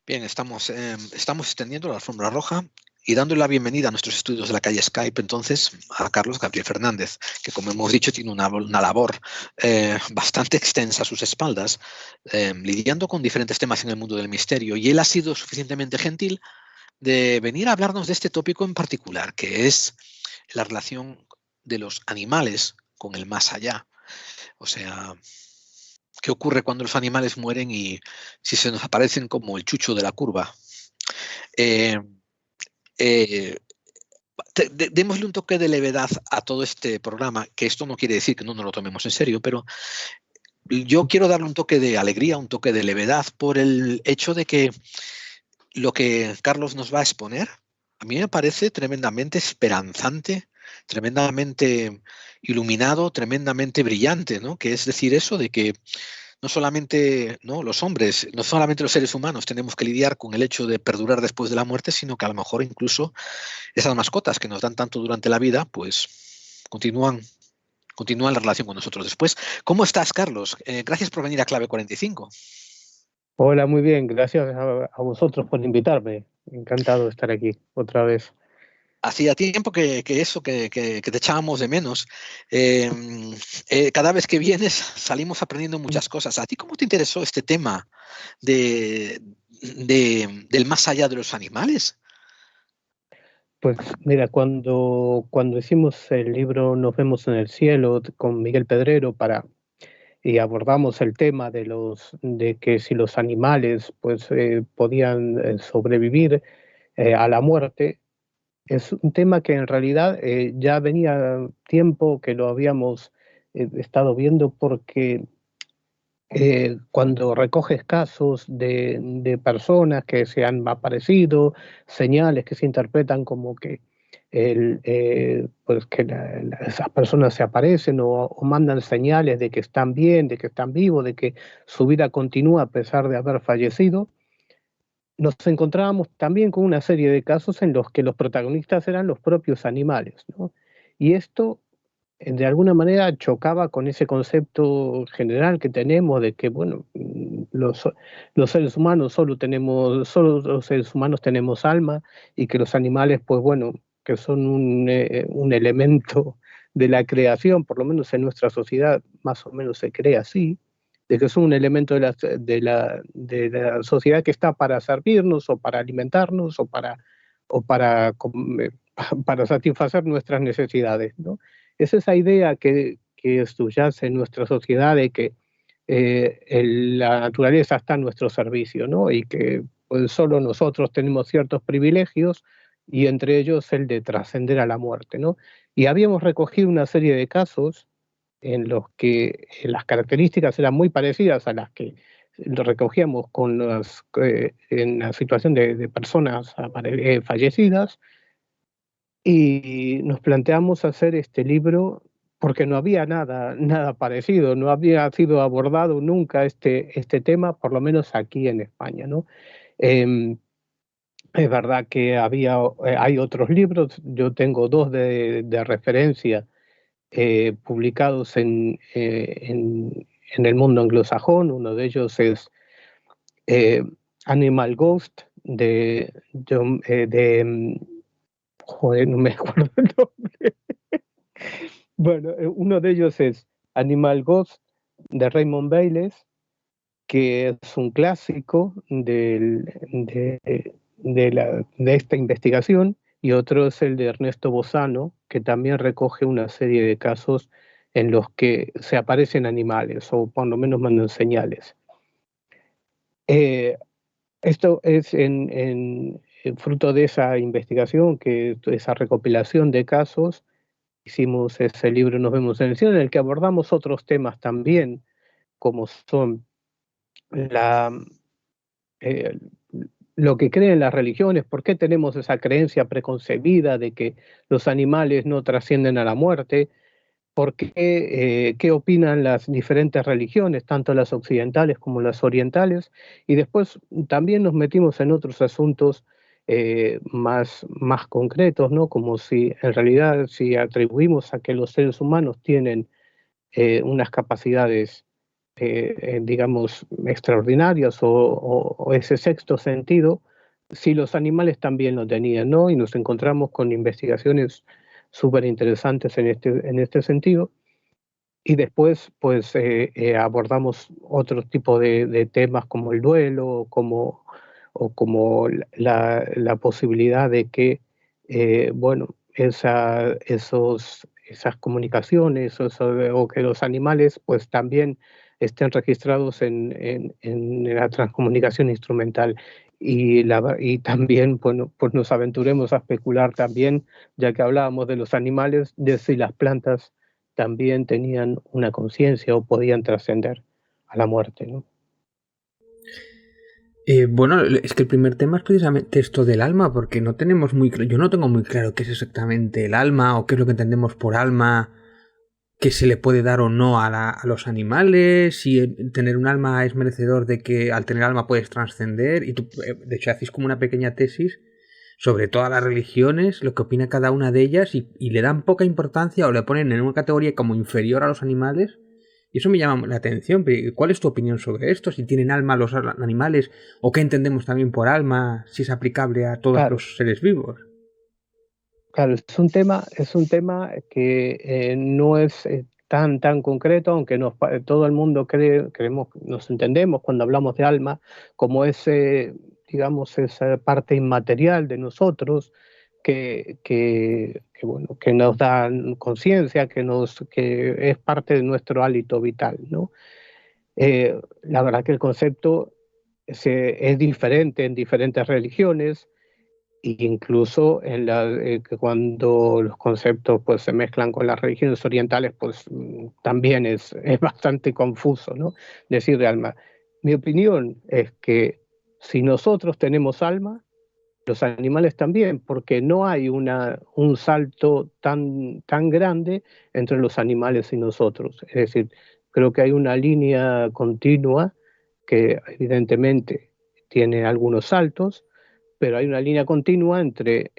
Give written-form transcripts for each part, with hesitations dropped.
Bien, estamos extendiendo la alfombra roja y dándole la bienvenida a nuestros estudios de la calle Skype, entonces, a Carlos Gabriel Fernández, que como hemos dicho tiene una labor bastante extensa a sus espaldas, lidiando con diferentes temas en el mundo del misterio. Y él ha sido suficientemente gentil de venir a hablarnos de este tópico en particular, que es la relación de los animales con el más allá. O sea, ¿qué ocurre cuando los animales mueren y si se nos aparecen como el chucho de la curva? Eh, eh, Démosle un toque de levedad a todo este programa, que esto no quiere decir que no nos lo tomemos en serio, pero yo quiero darle un toque de alegría, un toque de levedad por el hecho de que lo que Carlos nos va a exponer a mí me parece tremendamente esperanzante, tremendamente iluminado, tremendamente brillante, ¿no? Que es decir eso de que no solamente, ¿no?, los hombres, no solamente los seres humanos tenemos que lidiar con el hecho de perdurar después de la muerte, sino que a lo mejor incluso esas mascotas que nos dan tanto durante la vida, pues continúan la relación con nosotros después. ¿Cómo estás, Carlos? Gracias por venir a Clave 45. Hola, muy bien, gracias a vosotros por invitarme. Encantado de estar aquí otra vez. Hacía tiempo que te echábamos de menos. Eh, Cada vez que vienes salimos aprendiendo muchas cosas. ¿A ti cómo te interesó este tema del más allá de los animales? Pues mira, cuando hicimos el libro Nos vemos en el cielo con Miguel Pedrero y abordamos el tema de que si los animales pues podían sobrevivir a la muerte, es un tema que en realidad ya venía tiempo que lo habíamos estado viendo porque cuando recoges casos de personas que se han aparecido, señales que se interpretan como que pues que esas personas se aparecen o mandan señales de que están bien, de que están vivos, de que su vida continúa a pesar de haber fallecido, nos encontrábamos también con una serie de casos en los que los protagonistas eran los propios animales, ¿no? Y esto de alguna manera chocaba con ese concepto general que tenemos de que, bueno, los seres humanos solo los seres humanos tenemos alma y que los animales, pues bueno, que son un elemento de la creación, por lo menos en nuestra sociedad más o menos se cree así, de que son un elemento de la sociedad que está para servirnos o para alimentarnos o para satisfacer nuestras necesidades, ¿no? Es esa idea que subyace en nuestra sociedad de que la naturaleza está a nuestro servicio, ¿no? Y que pues, solo nosotros tenemos ciertos privilegios y entre ellos el de trascender a la muerte, ¿no? Y habíamos recogido una serie de casos en los que las características eran muy parecidas a las que lo recogíamos en la situación de personas fallecidas, y nos planteamos hacer este libro porque no había nada parecido, no había sido abordado nunca este tema, por lo menos aquí en España, ¿no? Em, es verdad que hay otros libros, yo tengo 2 de referencia, publicados en el mundo anglosajón. Uno de ellos es, eh, Animal Ghost de John, joder, no me acuerdo el nombre. Bueno, uno de ellos es Animal Ghost de Raymond Bayles, que es un clásico de esta investigación, y otro es el de Ernesto Bozano, que también recoge una serie de casos en los que se aparecen animales, o por lo menos mandan señales. Eh, Esto es fruto de esa investigación, esa recopilación de casos. Hicimos ese libro Nos vemos en el cielo, en el que abordamos otros temas también, como son la, eh, lo que creen las religiones, por qué tenemos esa creencia preconcebida de que los animales no trascienden a la muerte, qué opinan las diferentes religiones, tanto las occidentales como las orientales, y después también nos metimos en otros asuntos más concretos, ¿no? Como si en realidad si atribuimos a que los seres humanos tienen unas capacidades digamos, extraordinarias o ese sexto sentido, si los animales también lo tenían, ¿no? Y nos encontramos con investigaciones súper interesantes en este sentido. Y después, pues, abordamos otro tipo de temas como el duelo, o como la posibilidad de que, bueno, esas comunicaciones o que los animales pues también estén registrados en la transcomunicación instrumental. Y también, bueno, pues nos aventuremos a especular también, ya que hablábamos de los animales, de si las plantas también tenían una conciencia o podían trascender a la muerte, ¿no? Bueno, es que el primer tema es precisamente esto del alma, porque no tenemos yo no tengo muy claro qué es exactamente el alma o qué es lo que entendemos por alma, qué se le puede dar o no a los animales, si tener un alma es merecedor de que al tener alma puedes trascender, y tú, de hecho, hacéis como una pequeña tesis sobre todas las religiones, lo que opina cada una de ellas, y le dan poca importancia o le ponen en una categoría como inferior a los animales. Y eso me llama la atención. ¿Cuál es tu opinión sobre esto? Si tienen alma los animales, o qué entendemos también por alma, si es aplicable a todos Claro, los seres vivos. claro, es un tema que no es tan concreto, aunque todo el mundo creemos, nos entendemos cuando hablamos de alma, como digamos, esa parte inmaterial de nosotros bueno, que nos da conciencia, que es parte de nuestro hálito vital, ¿no? La verdad que el concepto es diferente en diferentes religiones, e incluso que cuando los conceptos pues, se mezclan con las religiones orientales, pues también es bastante confuso, ¿no? Decir de alma. Mi opinión es que si nosotros tenemos alma, los animales también, porque no hay un salto tan grande entre los animales y nosotros. Es decir, creo que hay una línea continua que evidentemente tiene algunos saltos, pero hay una línea continua entre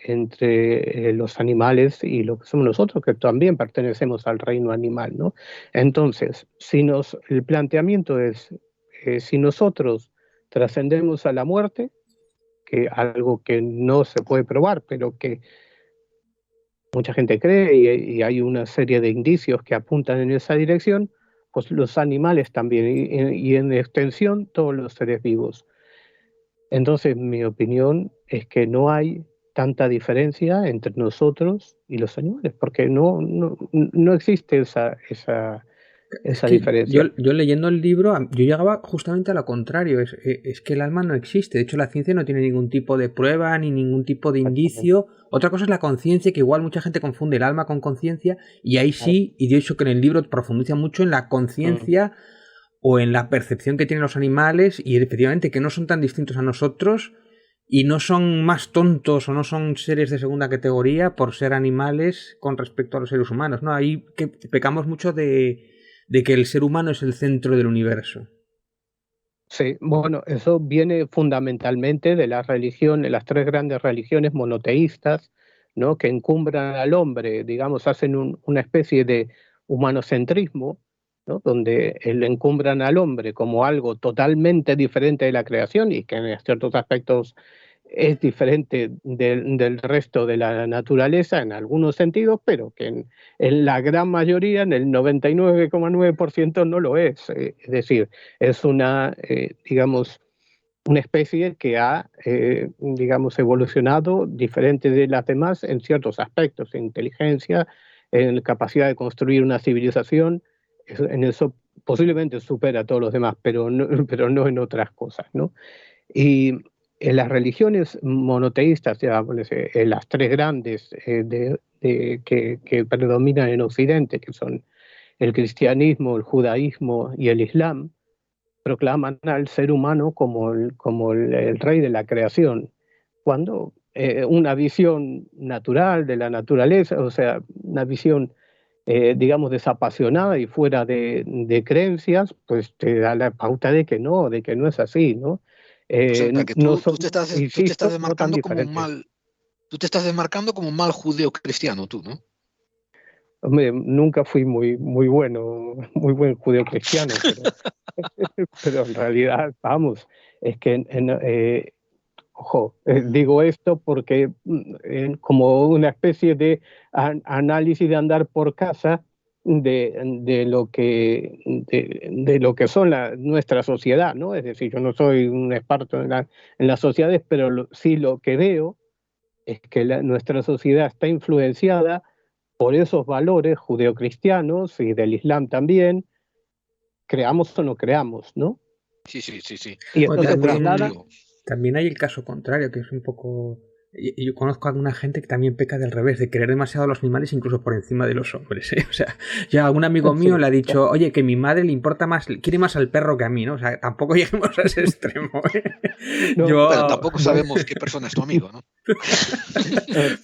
los animales y lo que somos nosotros, que también pertenecemos al reino animal, ¿no? Entonces, el planteamiento es, si nosotros trascendemos a la muerte, que algo que no se puede probar, pero que mucha gente cree y hay una serie de indicios que apuntan en esa dirección, pues los animales también y en extensión todos los seres vivos. Entonces, mi opinión es que no hay tanta diferencia entre nosotros y los animales, porque no existe Es esa que diferencia. yo leyendo el libro, yo llegaba justamente a lo contrario, es que el alma no existe. De hecho, la ciencia no tiene ningún tipo de prueba ni ningún tipo de indicio. Otra cosa es la conciencia, que igual mucha gente confunde el alma con conciencia, y ahí sí, y de hecho que en el libro profundiza mucho en la conciencia o en la percepción que tienen los animales, y efectivamente que no son tan distintos a nosotros y no son más tontos o no son seres de segunda categoría por ser animales con respecto a los seres humanos, ¿no? Ahí que pecamos mucho de que el ser humano es el centro del universo. Sí, bueno, eso viene fundamentalmente de de las tres grandes religiones monoteístas, ¿no? Que encumbran al hombre, digamos, hacen una especie de humanocentrismo, ¿no? Donde encumbran al hombre como algo totalmente diferente de la creación y que en ciertos aspectos es diferente del resto de la naturaleza en algunos sentidos, pero que en la gran mayoría, en el 99,9% no lo es. Es decir, es digamos, una especie que ha, digamos, evolucionado diferente de las demás en ciertos aspectos, en inteligencia, en capacidad de construir una civilización. En eso posiblemente supera a todos los demás, pero no, pero no en otras cosas, ¿no? Y en las religiones monoteístas, ya, las tres grandes que predominan en Occidente, que son el cristianismo, el judaísmo y el islam, proclaman al ser humano como el rey de la creación, cuando una visión natural de la naturaleza, o sea, una visión, digamos, desapasionada y fuera de creencias, pues te da la pauta de que no es así, ¿no? O sea, que No tú te estás insisto, no tan desmarcando como un diferentes. mal, tú te estás desmarcando como un mal judeo cristiano, tú, ¿no? Hombre, nunca fui muy buen judeocristiano, pero en realidad, vamos, es que ojo, digo esto porque como una especie de análisis de andar por casa de lo que son nuestra sociedad, ¿no? Es decir, yo no soy un experto en las sociedades, pero sí lo que veo es que nuestra sociedad está influenciada por esos valores judeocristianos y del Islam también, creamos o no creamos, ¿no? Sí, sí, sí, sí. Y Bueno, esto se traslada. también hay el caso contrario, que es un poco... Yo conozco a alguna gente que también peca del revés, de querer demasiado a los animales incluso por encima de los hombres, ¿eh? O sea, ya algún amigo mío le ha dicho, oye, que mi madre le importa más, quiere más al perro que a mí, ¿no? O sea, tampoco lleguemos a ese extremo, ¿eh? No, pero tampoco sabemos qué persona es tu amigo, ¿no?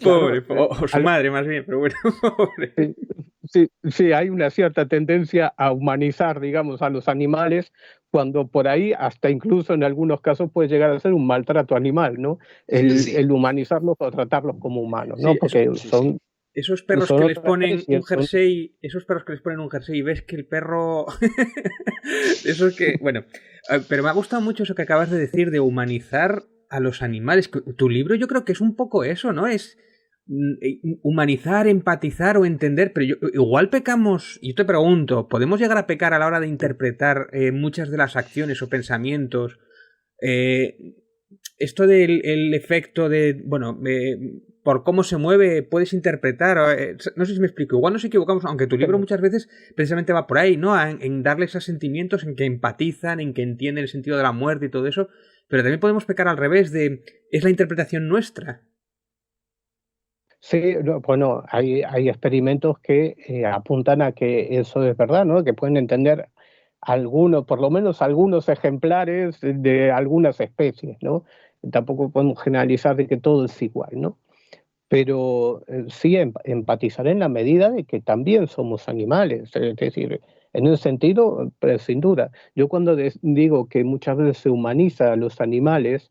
Pobre, o su madre más bien, pero bueno, pobre. Sí, hay una cierta tendencia a humanizar, digamos, a los animales, cuando por ahí, hasta incluso en algunos casos, puede llegar a ser un maltrato animal, ¿no? El humanizarlos o tratarlos como humanos, ¿no? Sí, Porque esos perros son que les ponen especies, un jersey, esos perros que les ponen un jersey y ves que el perro... Esos que... Bueno, pero me ha gustado mucho eso que acabas de decir de humanizar a los animales. Tu libro yo creo que es un poco eso, ¿no? Es humanizar, empatizar o entender, pero igual pecamos, y yo te pregunto, ¿podemos llegar a pecar a la hora de interpretar muchas de las acciones o pensamientos? Esto del el efecto de, bueno, por cómo se mueve, puedes interpretar, no sé si me explico, igual nos equivocamos, aunque tu libro muchas veces precisamente va por ahí, ¿no? En darle esos sentimientos, en que empatizan, en que entienden el sentido de la muerte y todo eso, pero también podemos pecar al revés, de, es la interpretación nuestra. Sí, bueno, hay experimentos que apuntan a que eso es verdad, ¿no? Que pueden entender algunos, por lo menos algunos ejemplares de algunas especies, ¿no? Tampoco podemos generalizar de que todo es igual, ¿no? Pero sí empatizar en la medida de que también somos animales, es decir, en ese sentido, sin duda. Yo cuando digo que muchas veces se humaniza a los animales,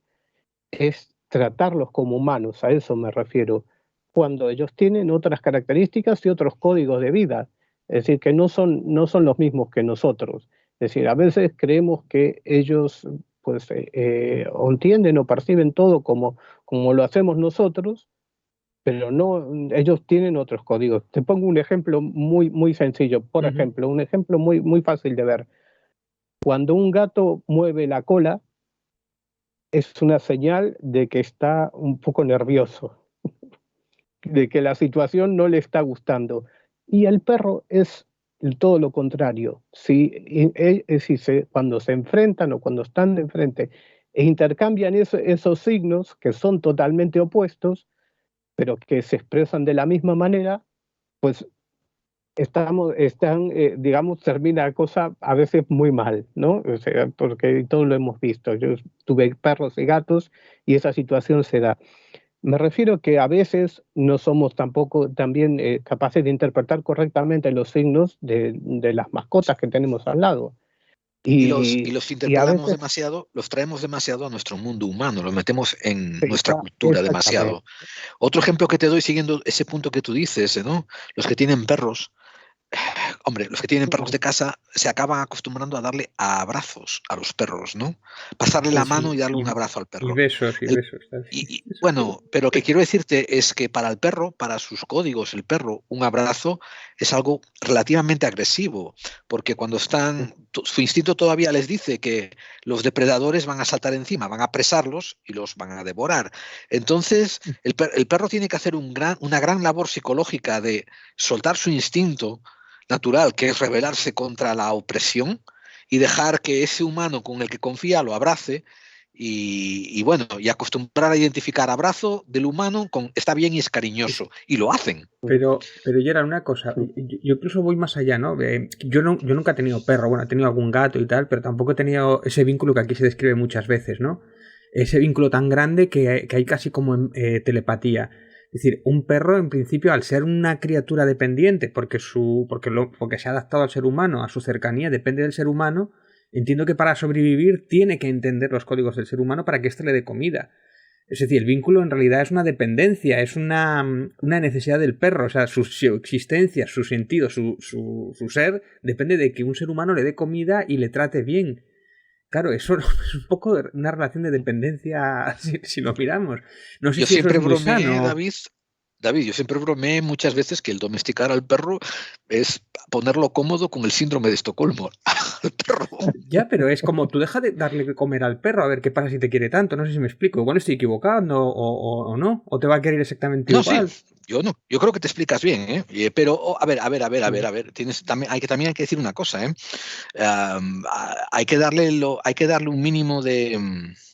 es tratarlos como humanos, a eso me refiero, cuando ellos tienen otras características y otros códigos de vida, es decir, que no son los mismos que nosotros. Es decir, a veces creemos que ellos pues o entienden o perciben todo como lo hacemos nosotros, pero no, ellos tienen otros códigos. Te pongo un ejemplo muy sencillo. Por ejemplo, un ejemplo muy fácil de ver. Cuando un gato mueve la cola, es una señal de que está un poco nervioso, de que la situación no le está gustando. Y el perro es todo lo contrario. Cuando se enfrentan o cuando están de frente e intercambian esos signos que son totalmente opuestos, pero que se expresan de la misma manera, pues digamos, termina la cosa a veces muy mal, ¿no? O sea, porque todos lo hemos visto. Yo tuve perros y gatos y esa situación se da. Me refiero que a veces no somos tampoco también capaces de interpretar correctamente los signos de las mascotas que tenemos al lado. Y los Y a interpretamos veces, demasiado, los traemos demasiado a nuestro mundo humano, los metemos en nuestra cultura exactamente. demasiado. Otro ejemplo que te doy siguiendo ese punto que tú dices, ¿no? Los que tienen perros, hombre, los que tienen perros de casa se acaban acostumbrando a darle abrazos a los perros, ¿no? Pasarle la mano y darle un abrazo al Y perro. besos, y El- besos. bueno, pero lo que quiero decirte es que para el perro, para sus códigos, el perro, un abrazo es algo relativamente agresivo, porque cuando su instinto todavía les dice que los depredadores van a saltar encima, van a apresarlos y los van a devorar. Entonces, el perro tiene que hacer una gran labor psicológica de soltar su instinto natural, que es rebelarse contra la opresión y dejar que ese humano con el que confía lo abrace y bueno, y acostumbrar a identificar abrazo del humano con está bien y es cariñoso. Y lo hacen. Pero ya era una cosa, yo incluso voy más allá, ¿no? Yo nunca he tenido perro, bueno, he tenido algún gato y tal, pero tampoco he tenido ese vínculo que aquí se describe muchas veces, ¿no? Ese vínculo tan grande que hay casi como telepatía. Es decir, un perro, en principio, al ser una criatura dependiente, porque se ha adaptado al ser humano, a su cercanía, depende del ser humano, entiendo que para sobrevivir tiene que entender los códigos del ser humano para que éste le dé comida. Es decir, el vínculo en realidad es una dependencia, es una necesidad del perro. O sea, su existencia, su sentido, su ser, depende de que un ser humano le dé comida y le trate bien. Claro, eso es un poco una relación de dependencia si lo miramos. No sé Yo si eso siempre es muy bromeé, sano. David, yo siempre bromeé muchas veces que el domesticar al perro es ponerlo cómodo con el síndrome de Estocolmo al perro. Ya, pero es como tú deja de darle de comer al perro a ver qué pasa si te quiere tanto. No sé si me explico. Igual estoy equivocando o no. O te va a querer exactamente No, sí, igual. yo no. Yo creo que te explicas bien, ¿eh? Pero, a ver, Sí. también hay que decir una cosa, ¿eh? Hay que darle un mínimo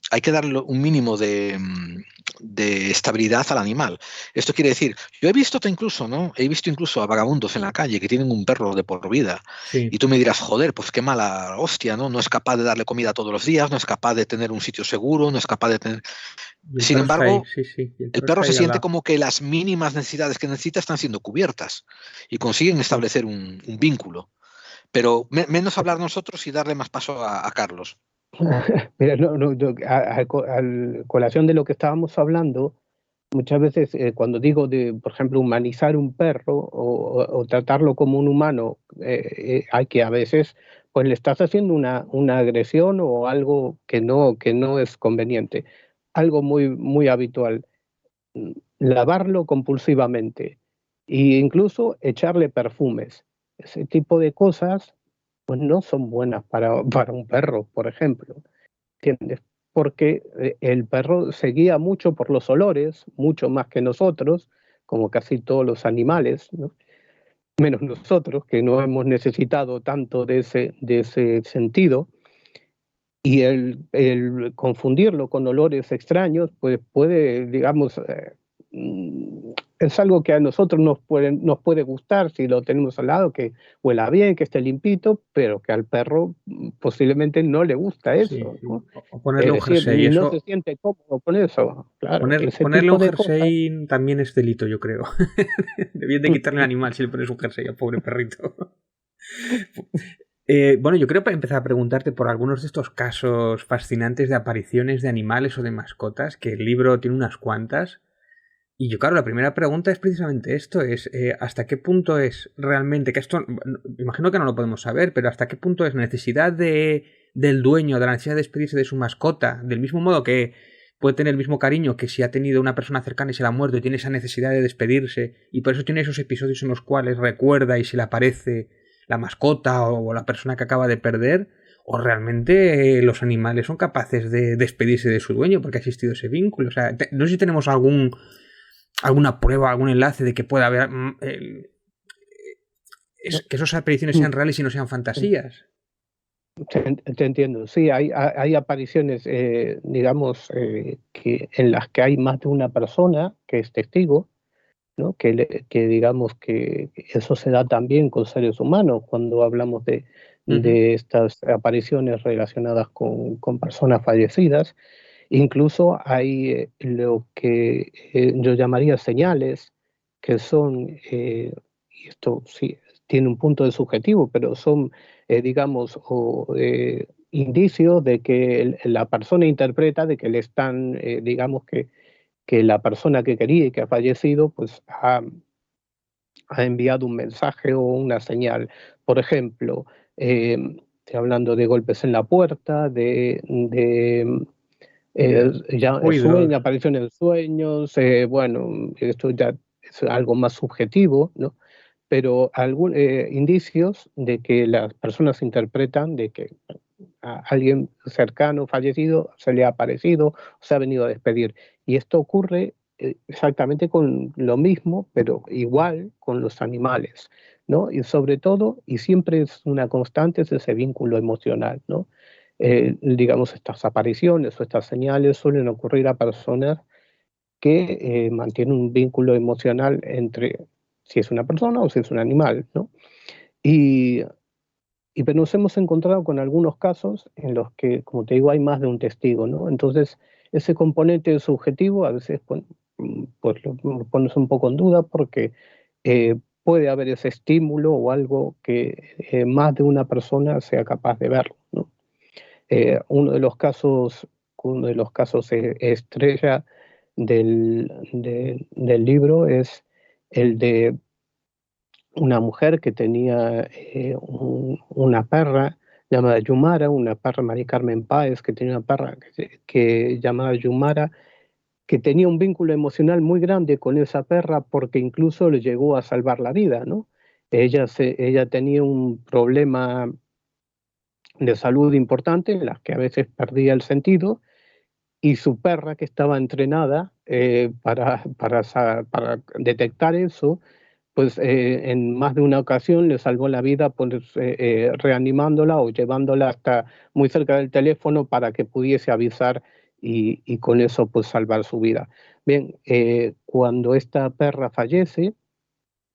hay que darle un mínimo de estabilidad al animal. Esto quiere decir, yo he visto incluso, ¿no? He visto incluso a vagabundos en la calle que tienen un perro de por vida. Y Sí. tú me dirás, joder, pues qué mala hostia, ¿no? No es capaz de darle comida todos los días, no es capaz de tener un sitio seguro, no es capaz de tener. Y el Sin perro está ahí, embargo, sí, sí. Y el el perro perro está se ahí al siente lado. como que las mínimas necesidades que necesita están siendo cubiertas y consiguen Sí. establecer un vínculo. Pero menos hablar nosotros y darle más paso a Carlos. Mira, colación de lo que estábamos hablando, muchas veces cuando digo de, por ejemplo, humanizar un perro o tratarlo como un humano, hay que a veces pues le estás haciendo una agresión o algo que no es conveniente. Algo muy habitual, lavarlo compulsivamente e incluso echarle perfumes. Ese tipo de cosas pues no son buenas para un perro, por ejemplo. ¿Entiendes? Porque el perro se guía mucho por los olores, mucho más que nosotros, como casi todos los animales, ¿no? Menos nosotros, que no hemos necesitado tanto de ese sentido, y el confundirlo con olores extraños, pues puede, digamos, es algo que a nosotros nos puede gustar si lo tenemos al lado, que huela bien, que esté limpito, pero que al perro posiblemente no le gusta Sí, eso, sí. ¿no? O Es ponerle un decir, jersey. no se Eso, siente cómodo con eso, claro, ese ponerle tipo un de cosas. jersey también es delito, yo creo. Debían de quitarle el animal si le pones un jersey al pobre perrito. Bueno, yo creo para empezar a preguntarte por algunos de estos casos fascinantes de apariciones de animales o de mascotas, que el libro tiene unas cuantas. Y yo, claro, la primera pregunta es precisamente esto, es ¿hasta qué punto es realmente, que esto, imagino que no lo podemos saber, pero hasta qué punto es necesidad del dueño, de la necesidad de despedirse de su mascota, del mismo modo que puede tener el mismo cariño que si ha tenido una persona cercana y se la ha muerto y tiene esa necesidad de despedirse, y por eso tiene esos episodios en los cuales recuerda y se le aparece la mascota o la persona que acaba de perder, o realmente los animales son capaces de despedirse de su dueño porque ha existido ese vínculo. O sea, no sé si tenemos alguna prueba, algún enlace de que pueda haber que esas apariciones sean reales y no sean fantasías. Te entiendo, sí, hay apariciones, digamos, en las que hay más de una persona que es testigo, ¿no? Que digamos que eso se da también con seres humanos cuando hablamos Ujú. de estas apariciones relacionadas con personas fallecidas. Incluso hay lo que yo llamaría señales, que son, y esto sí tiene un punto de subjetivo, pero son, digamos, indicios de que la persona interpreta de que le están, digamos, que la persona que quería y que ha fallecido, pues ha enviado un mensaje o una señal. Por ejemplo, estoy hablando de golpes en la puerta, ya Ruidos. aparición en sueños, bueno, esto ya es algo más subjetivo, ¿no? Pero indicios de que las personas interpretan de que a alguien cercano, fallecido, se le ha aparecido, se ha venido a despedir. Y esto ocurre exactamente con lo mismo, pero igual con los animales, ¿no? Y sobre todo, y siempre es una constante, es ese vínculo emocional, ¿no? Digamos, estas apariciones o estas señales suelen ocurrir a personas que mantienen un vínculo emocional entre si es una persona o si es un animal, ¿no? Y, pero nos hemos encontrado con algunos casos en los que, como te digo, hay más de un testigo, ¿no? Entonces, ese componente subjetivo a veces pues lo pones un poco en duda porque puede haber ese estímulo o algo que más de una persona sea capaz de verlo, ¿no? Uno de los casos estrella del libro es el de una mujer que tenía una perra llamada Yumara, una perra, María Carmen Páez, que tenía una perra que llamada Yumara, que tenía un vínculo emocional muy grande con esa perra porque incluso le llegó a salvar la vida, ¿no? Ella tenía un problema de salud importante en la que a veces perdía el sentido y su perra, que estaba entrenada para detectar eso, pues en más de una ocasión le salvó la vida pues, reanimándola o llevándola hasta muy cerca del teléfono para que pudiese avisar y con eso pues salvar su vida. Bien, cuando esta perra fallece,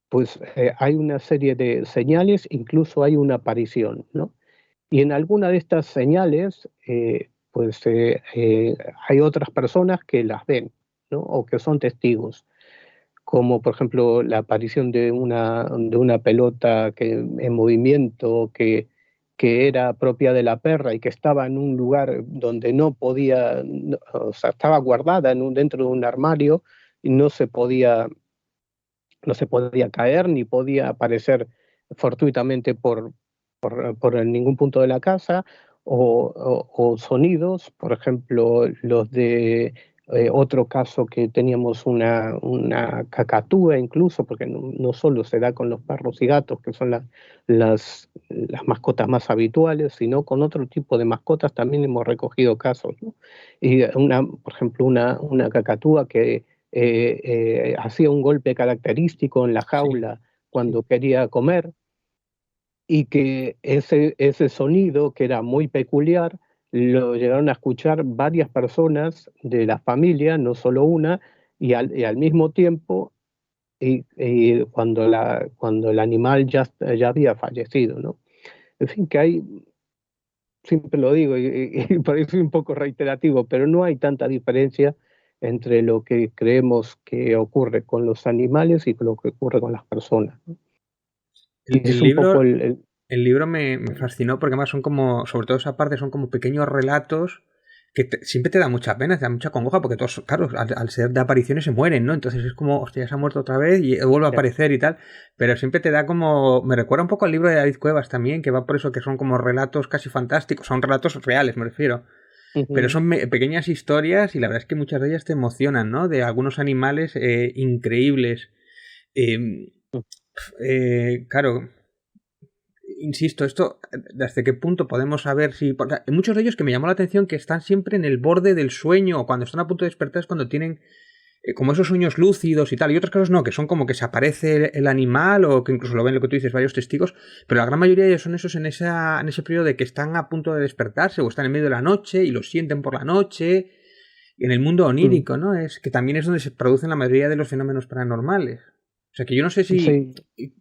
pues hay una serie de señales, incluso hay una aparición, ¿no? Y en alguna de estas señales, hay otras personas que las ven, ¿no? O que son testigos, como por ejemplo la aparición de una pelota en movimiento que era propia de la perra y que estaba en un lugar donde no podía, o sea, estaba guardada dentro de un armario y no se podía caer ni podía aparecer fortuitamente por ningún punto de la casa, o sonidos, por ejemplo, los de otro caso que teníamos una cacatúa incluso, porque no solo se da con los perros y gatos, que son las mascotas más habituales, sino con otro tipo de mascotas también hemos recogido casos, ¿no? Y por ejemplo, una cacatúa que hacía un golpe característico en la Sí, jaula cuando quería comer, y que ese sonido, que era muy peculiar, lo llegaron a escuchar varias personas de la familia, no solo una, y al mismo tiempo, y cuando el animal ya había fallecido, ¿no? En fin, que hay, siempre lo digo, y parece un poco reiterativo, pero no hay tanta diferencia entre lo que creemos que ocurre con los animales y con lo que ocurre con las personas, ¿no? Y el es un poco libro, el libro me fascinó porque además son como, sobre todo esa parte, son como pequeños relatos que siempre te da mucha pena, te da mucha congoja porque todos, claro, al ser de apariciones se mueren, ¿no? Entonces es como, hostia, se ha muerto otra vez y vuelve a aparecer y tal, pero siempre te da como, me recuerda un poco al libro de David Cuevas también, que va por eso que son como relatos casi fantásticos, son relatos reales, me refiero, pero Ujú. son pequeñas historias y la verdad es que muchas de ellas te emocionan, ¿no? De algunos animales increíbles. Eh, claro, insisto, esto, ¿desde qué punto podemos saber si...? Porque hay muchos de ellos que me llamó la atención que están siempre en el borde del sueño o cuando están a punto de despertar es cuando tienen como esos sueños lúcidos y tal. Y otros casos no, que son como que se aparece el animal o que incluso lo ven lo que tú dices, varios testigos. Pero la gran mayoría de ellos son esos en ese periodo de que están a punto de despertarse o están en medio de la noche y lo sienten por la noche. Y en el mundo Mm. onírico, ¿no? Es que también es donde se producen la mayoría de los fenómenos paranormales. O sea que yo no sé Sí,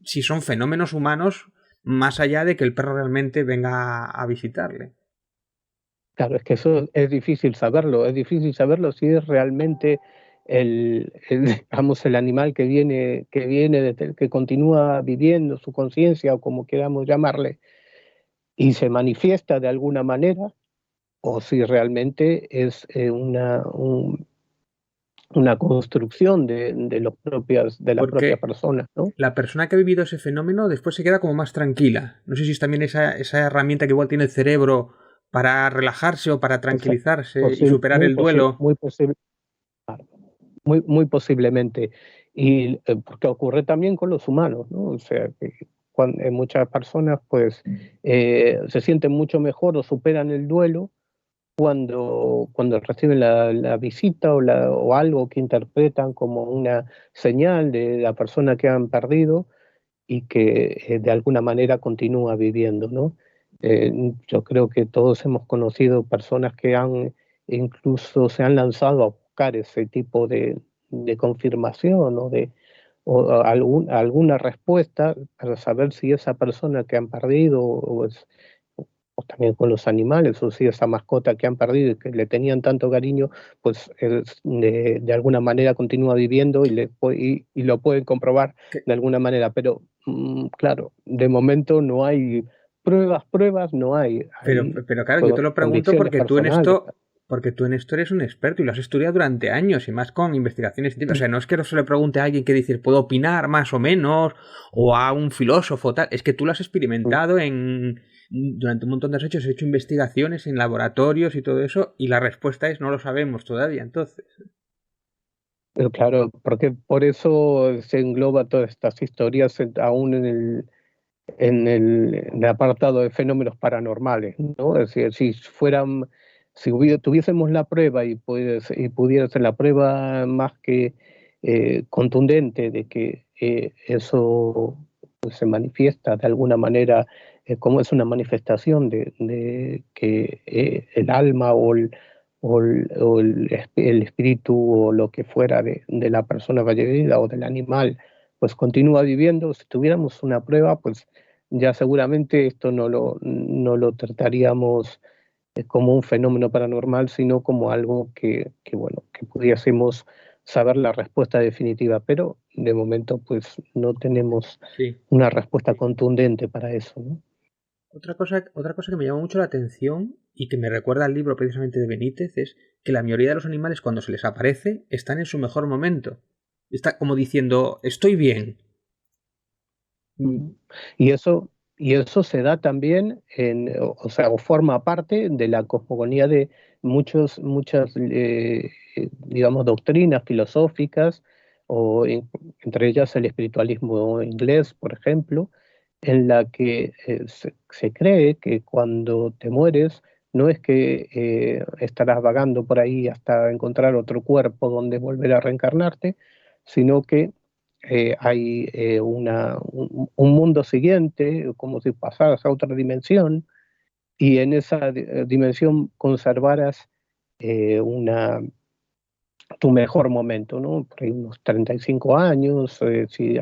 si son fenómenos humanos más allá de que el perro realmente venga a visitarle. claro, es que eso es difícil saberlo si es realmente digamos, el animal que continúa viviendo su conciencia o como queramos llamarle, y se manifiesta de alguna manera, o si realmente es una construcción de la propia Porque persona, ¿no? la persona que ha vivido ese fenómeno después se queda como más tranquila. No sé si es también esa herramienta que igual tiene el cerebro para relajarse o para Esa- tranquilizarse y superar el duelo. muy posible, muy posiblemente. Y porque ocurre también con los humanos, ¿no? O sea, que muchas personas pues se sienten mucho mejor o superan el duelo cuando reciben la visita o algo que interpretan como una señal de la persona que han perdido y que de alguna manera continúa viviendo, ¿no? Yo creo que todos hemos conocido personas que incluso se han lanzado a buscar ese tipo de confirmación alguna respuesta para saber si esa persona que han perdido o también con los animales, o si esa mascota que han perdido y que le tenían tanto cariño, pues de alguna manera continúa viviendo y lo pueden comprobar Que- de alguna manera. Pero claro, de momento no hay pruebas no hay, Pero, hay pero claro, yo te lo pregunto convicciones porque tú en personales. esto, Porque tú en esto eres un experto y lo has estudiado durante años y más con investigaciones científicas. O sea, no es que no se le pregunte a alguien que dice, puedo opinar más o menos, o a un filósofo, tal. Es que tú lo has experimentado durante un montón de años, has hecho investigaciones en laboratorios y todo eso, y la respuesta es no lo sabemos todavía, entonces. Pero claro, porque por eso se engloba todas estas historias aún en el apartado de fenómenos paranormales, ¿no? Es decir, si tuviésemos la prueba y pudiera ser la prueba más que contundente de que eso pues, se manifiesta de alguna manera, como es una manifestación de que el alma el espíritu o lo que fuera de la persona fallecida o del animal, pues continúa viviendo. Si tuviéramos una prueba, pues ya seguramente esto no lo trataríamos como un fenómeno paranormal, sino como algo bueno, que pudiésemos saber la respuesta definitiva, pero de momento pues no tenemos una respuesta contundente para eso, ¿no? Otra cosa que me llama mucho la atención y que me recuerda al libro precisamente de Benítez es que la mayoría de los animales cuando se les aparece están en su mejor momento. Está como diciendo, estoy bien. Y eso se da también, o forma parte de la cosmogonía de muchas, digamos, doctrinas filosóficas, entre ellas el espiritualismo inglés, por ejemplo, en la que se cree que cuando te mueres, no es que estarás vagando por ahí hasta encontrar otro cuerpo donde volver a reencarnarte, sino que hay un mundo siguiente, como si pasaras a otra dimensión, y en esa dimensión conservaras tu mejor momento, ¿no? Por ahí unos 35 años, si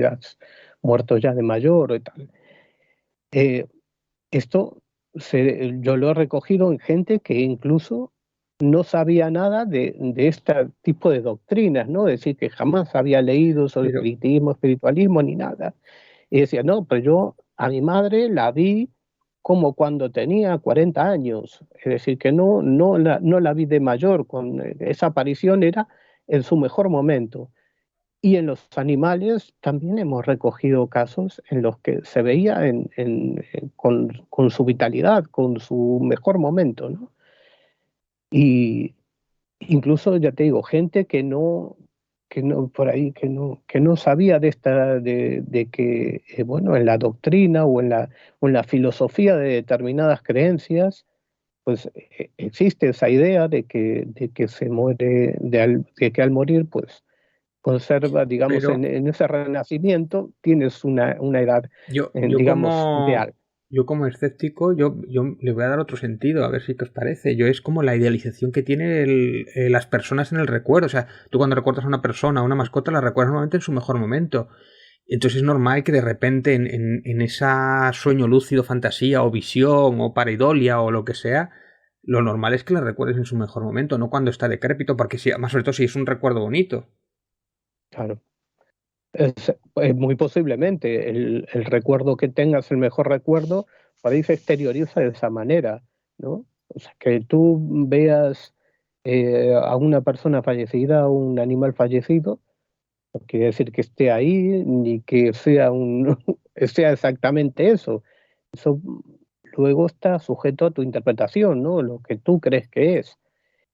has muerto ya de mayor o tal. Esto yo lo he recogido en gente que incluso no sabía nada de este tipo de doctrinas, ¿no? Es decir, que jamás había leído sobre espiritismo, espiritualismo, ni nada. Y decía, no, pero yo a mi madre la vi como cuando tenía 40 años. Es decir, que no la vi de mayor, esa aparición era en su mejor momento. Y en los animales también hemos recogido casos en los que se veía con su vitalidad, con su mejor momento, ¿no? Y incluso, ya te digo, gente por ahí, que no sabía de que, bueno, en la doctrina o en la filosofía de determinadas creencias, pues existe esa idea de que se muere, de que al morir, pues conserva, digamos, en ese renacimiento tienes una edad, digamos, ideal. Yo como escéptico, yo le voy a dar otro sentido, a ver si te os parece. Yo es como la idealización que tienen las personas en el recuerdo. O sea, tú cuando recuerdas a una persona, a una mascota, la recuerdas normalmente en su mejor momento. Entonces es normal que de repente en esa sueño lúcido, fantasía o visión o pareidolia o lo que sea, lo normal es que la recuerdes en su mejor momento, no cuando está decrépito, porque más sobre todo si es un recuerdo bonito. Claro. Muy posiblemente el recuerdo que tengas, el mejor recuerdo, por ahí se exterioriza de esa manera, ¿no? O sea, que tú veas a una persona fallecida o un animal fallecido, no quiere decir que esté ahí ni que sea sea exactamente eso. Eso luego está sujeto a tu interpretación, ¿no? Lo que tú crees que es.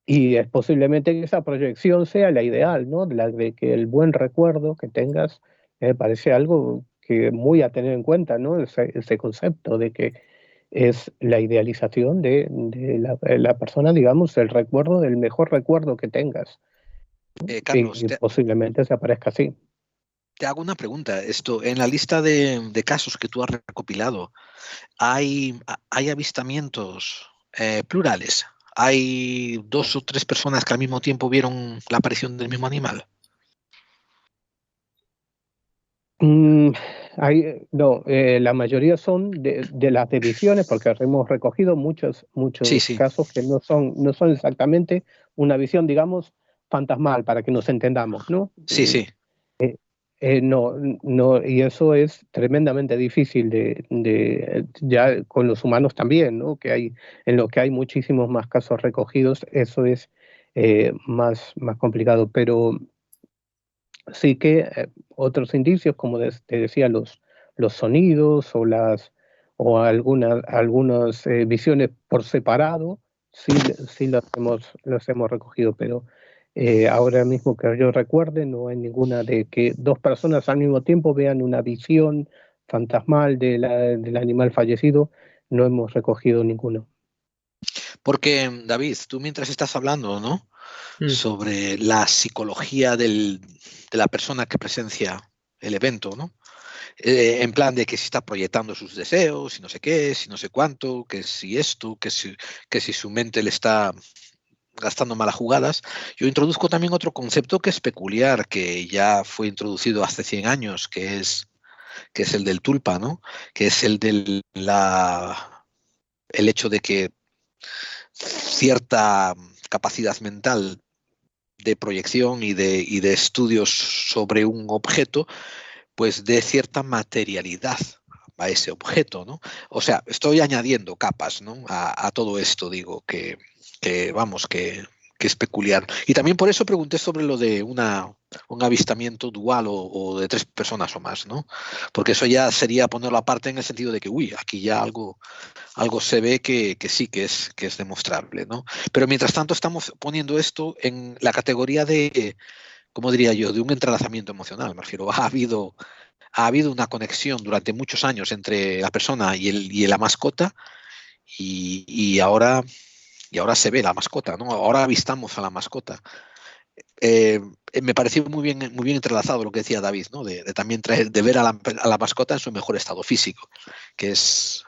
Y es posiblemente que esa proyección sea la ideal, ¿no? De que el buen recuerdo que tengas, me parece algo que muy a tener en cuenta, ¿no? Ese concepto de que es la idealización de la persona, digamos, el recuerdo del mejor recuerdo que tengas. Carlos, Y posiblemente se aparezca así. Te hago una pregunta. En la lista de casos que tú has recopilado, ¿hay avistamientos plurales? ¿Hay 2 o 3 personas que al mismo tiempo vieron la aparición del mismo animal? No, la mayoría son de las visiones, porque hemos recogido muchos Sí. casos que no son exactamente una visión, digamos, fantasmal, para que nos entendamos, ¿no? Sí. No, no, y eso es tremendamente difícil ya con los humanos también, ¿no? En lo que hay muchísimos más casos recogidos, eso es más complicado, pero sí que otros indicios, como te decía, los sonidos o algunas visiones por separado, sí las hemos recogido, pero ahora mismo que yo recuerde, no hay ninguna de que dos personas al mismo tiempo vean una visión fantasmal del animal fallecido, no hemos recogido ninguno. Porque, David, tú mientras estás hablando, ¿no? Sobre la psicología de la persona que presencia el evento, ¿no? En plan de que si está proyectando sus deseos, y no sé qué, si no sé cuánto, que si esto, que si su mente le está gastando malas jugadas. Yo introduzco también otro concepto que es peculiar, que ya fue introducido hace 100 años, que es el del tulpa, ¿no? Que es el el hecho de que cierta capacidad mental de proyección y de estudios sobre un objeto, pues dé cierta materialidad a ese objeto, ¿no? O sea, estoy añadiendo capas, ¿no? A todo esto, digo, vamos, que es peculiar. Y también por eso pregunté sobre lo de un avistamiento dual o de 3 personas o más, ¿no? Porque eso ya sería ponerlo aparte en el sentido de que, uy, aquí ya algo se ve que sí que es demostrable, ¿no? Pero mientras tanto estamos poniendo esto en la categoría de, ¿cómo diría yo?, de un entrelazamiento emocional. Me refiero, ha habido una conexión durante muchos años entre la persona y la mascota y ahora se ve la mascota, ¿no? Ahora avistamos a la mascota. Me pareció muy bien entrelazado lo que decía David, ¿no? De también de ver a la mascota en su mejor estado físico, que eso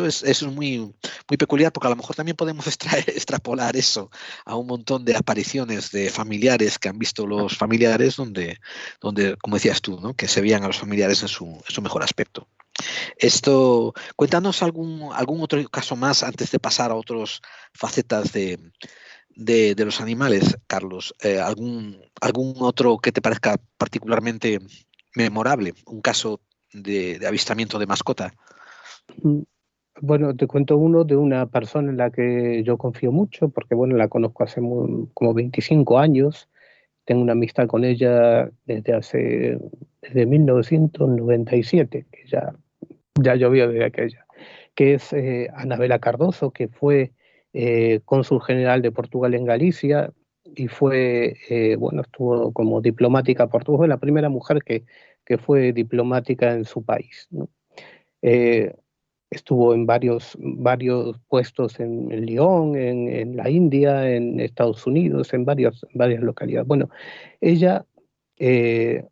es muy peculiar, porque a lo mejor también podemos extrapolar eso a un montón de apariciones de familiares que han visto los familiares donde como decías tú, ¿no? Que se veían a los familiares en su mejor aspecto. Cuéntanos algún otro caso más antes de pasar a otras facetas de los animales, Carlos. ¿Algún otro que te parezca particularmente memorable? Un caso de avistamiento de mascota. Bueno, te cuento uno de una persona en la que yo confío mucho, porque bueno, la conozco hace como 25 años. Tengo una amistad con ella desde 1997, que ya llovió desde aquella, que es Anabela Cardoso, que fue cónsul general de Portugal en Galicia y estuvo como diplomática portuguesa, fue la primera mujer que fue diplomática en su país, ¿no? Eh, Estuvo en varios puestos en Lyon, en la India, en Estados Unidos, en varias localidades. Bueno, ella eh,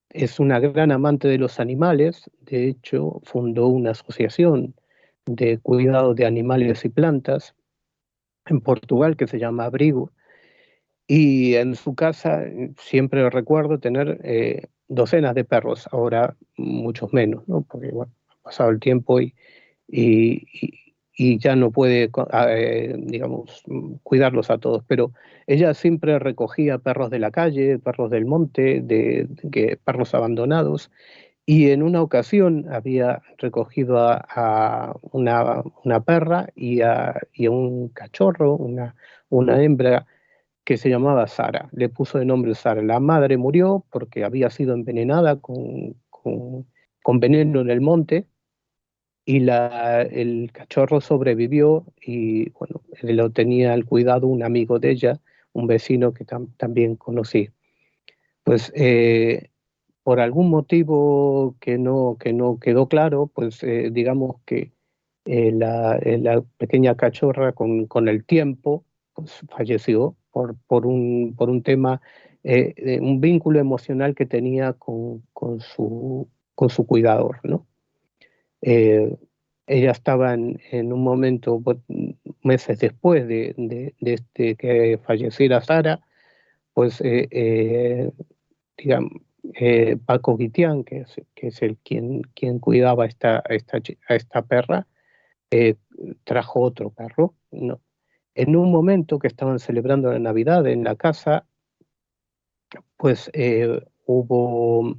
es una gran amante de los animales. De hecho, fundó una asociación de cuidado de animales y plantas en Portugal que se llama Abrigo. Y en su casa siempre recuerdo tener docenas de perros, ahora muchos menos, ¿no? Porque bueno, ha pasado el tiempo y, y ya no puede, digamos, cuidarlos a todos, pero ella siempre recogía perros de la calle, perros del monte, perros abandonados, y en una ocasión había recogido a una perra y a un cachorro, una hembra que se llamaba Sara, le puso de nombre Sara. La madre murió porque había sido envenenada con veneno en el monte, y el cachorro sobrevivió y bueno, lo tenía al cuidado un amigo de ella, un vecino que también conocí. Pues por algún motivo que no quedó claro, pues digamos que la pequeña cachorra con el tiempo pues, falleció por un tema, un vínculo emocional que tenía con su cuidador, ¿no? Eh, Ella estaba en un momento, meses después de que falleciera Sara, pues digamos, Paco Guitián, que es quien cuidaba a esta perra, trajo otro perro, ¿no? En un momento que estaban celebrando la Navidad en la casa, pues hubo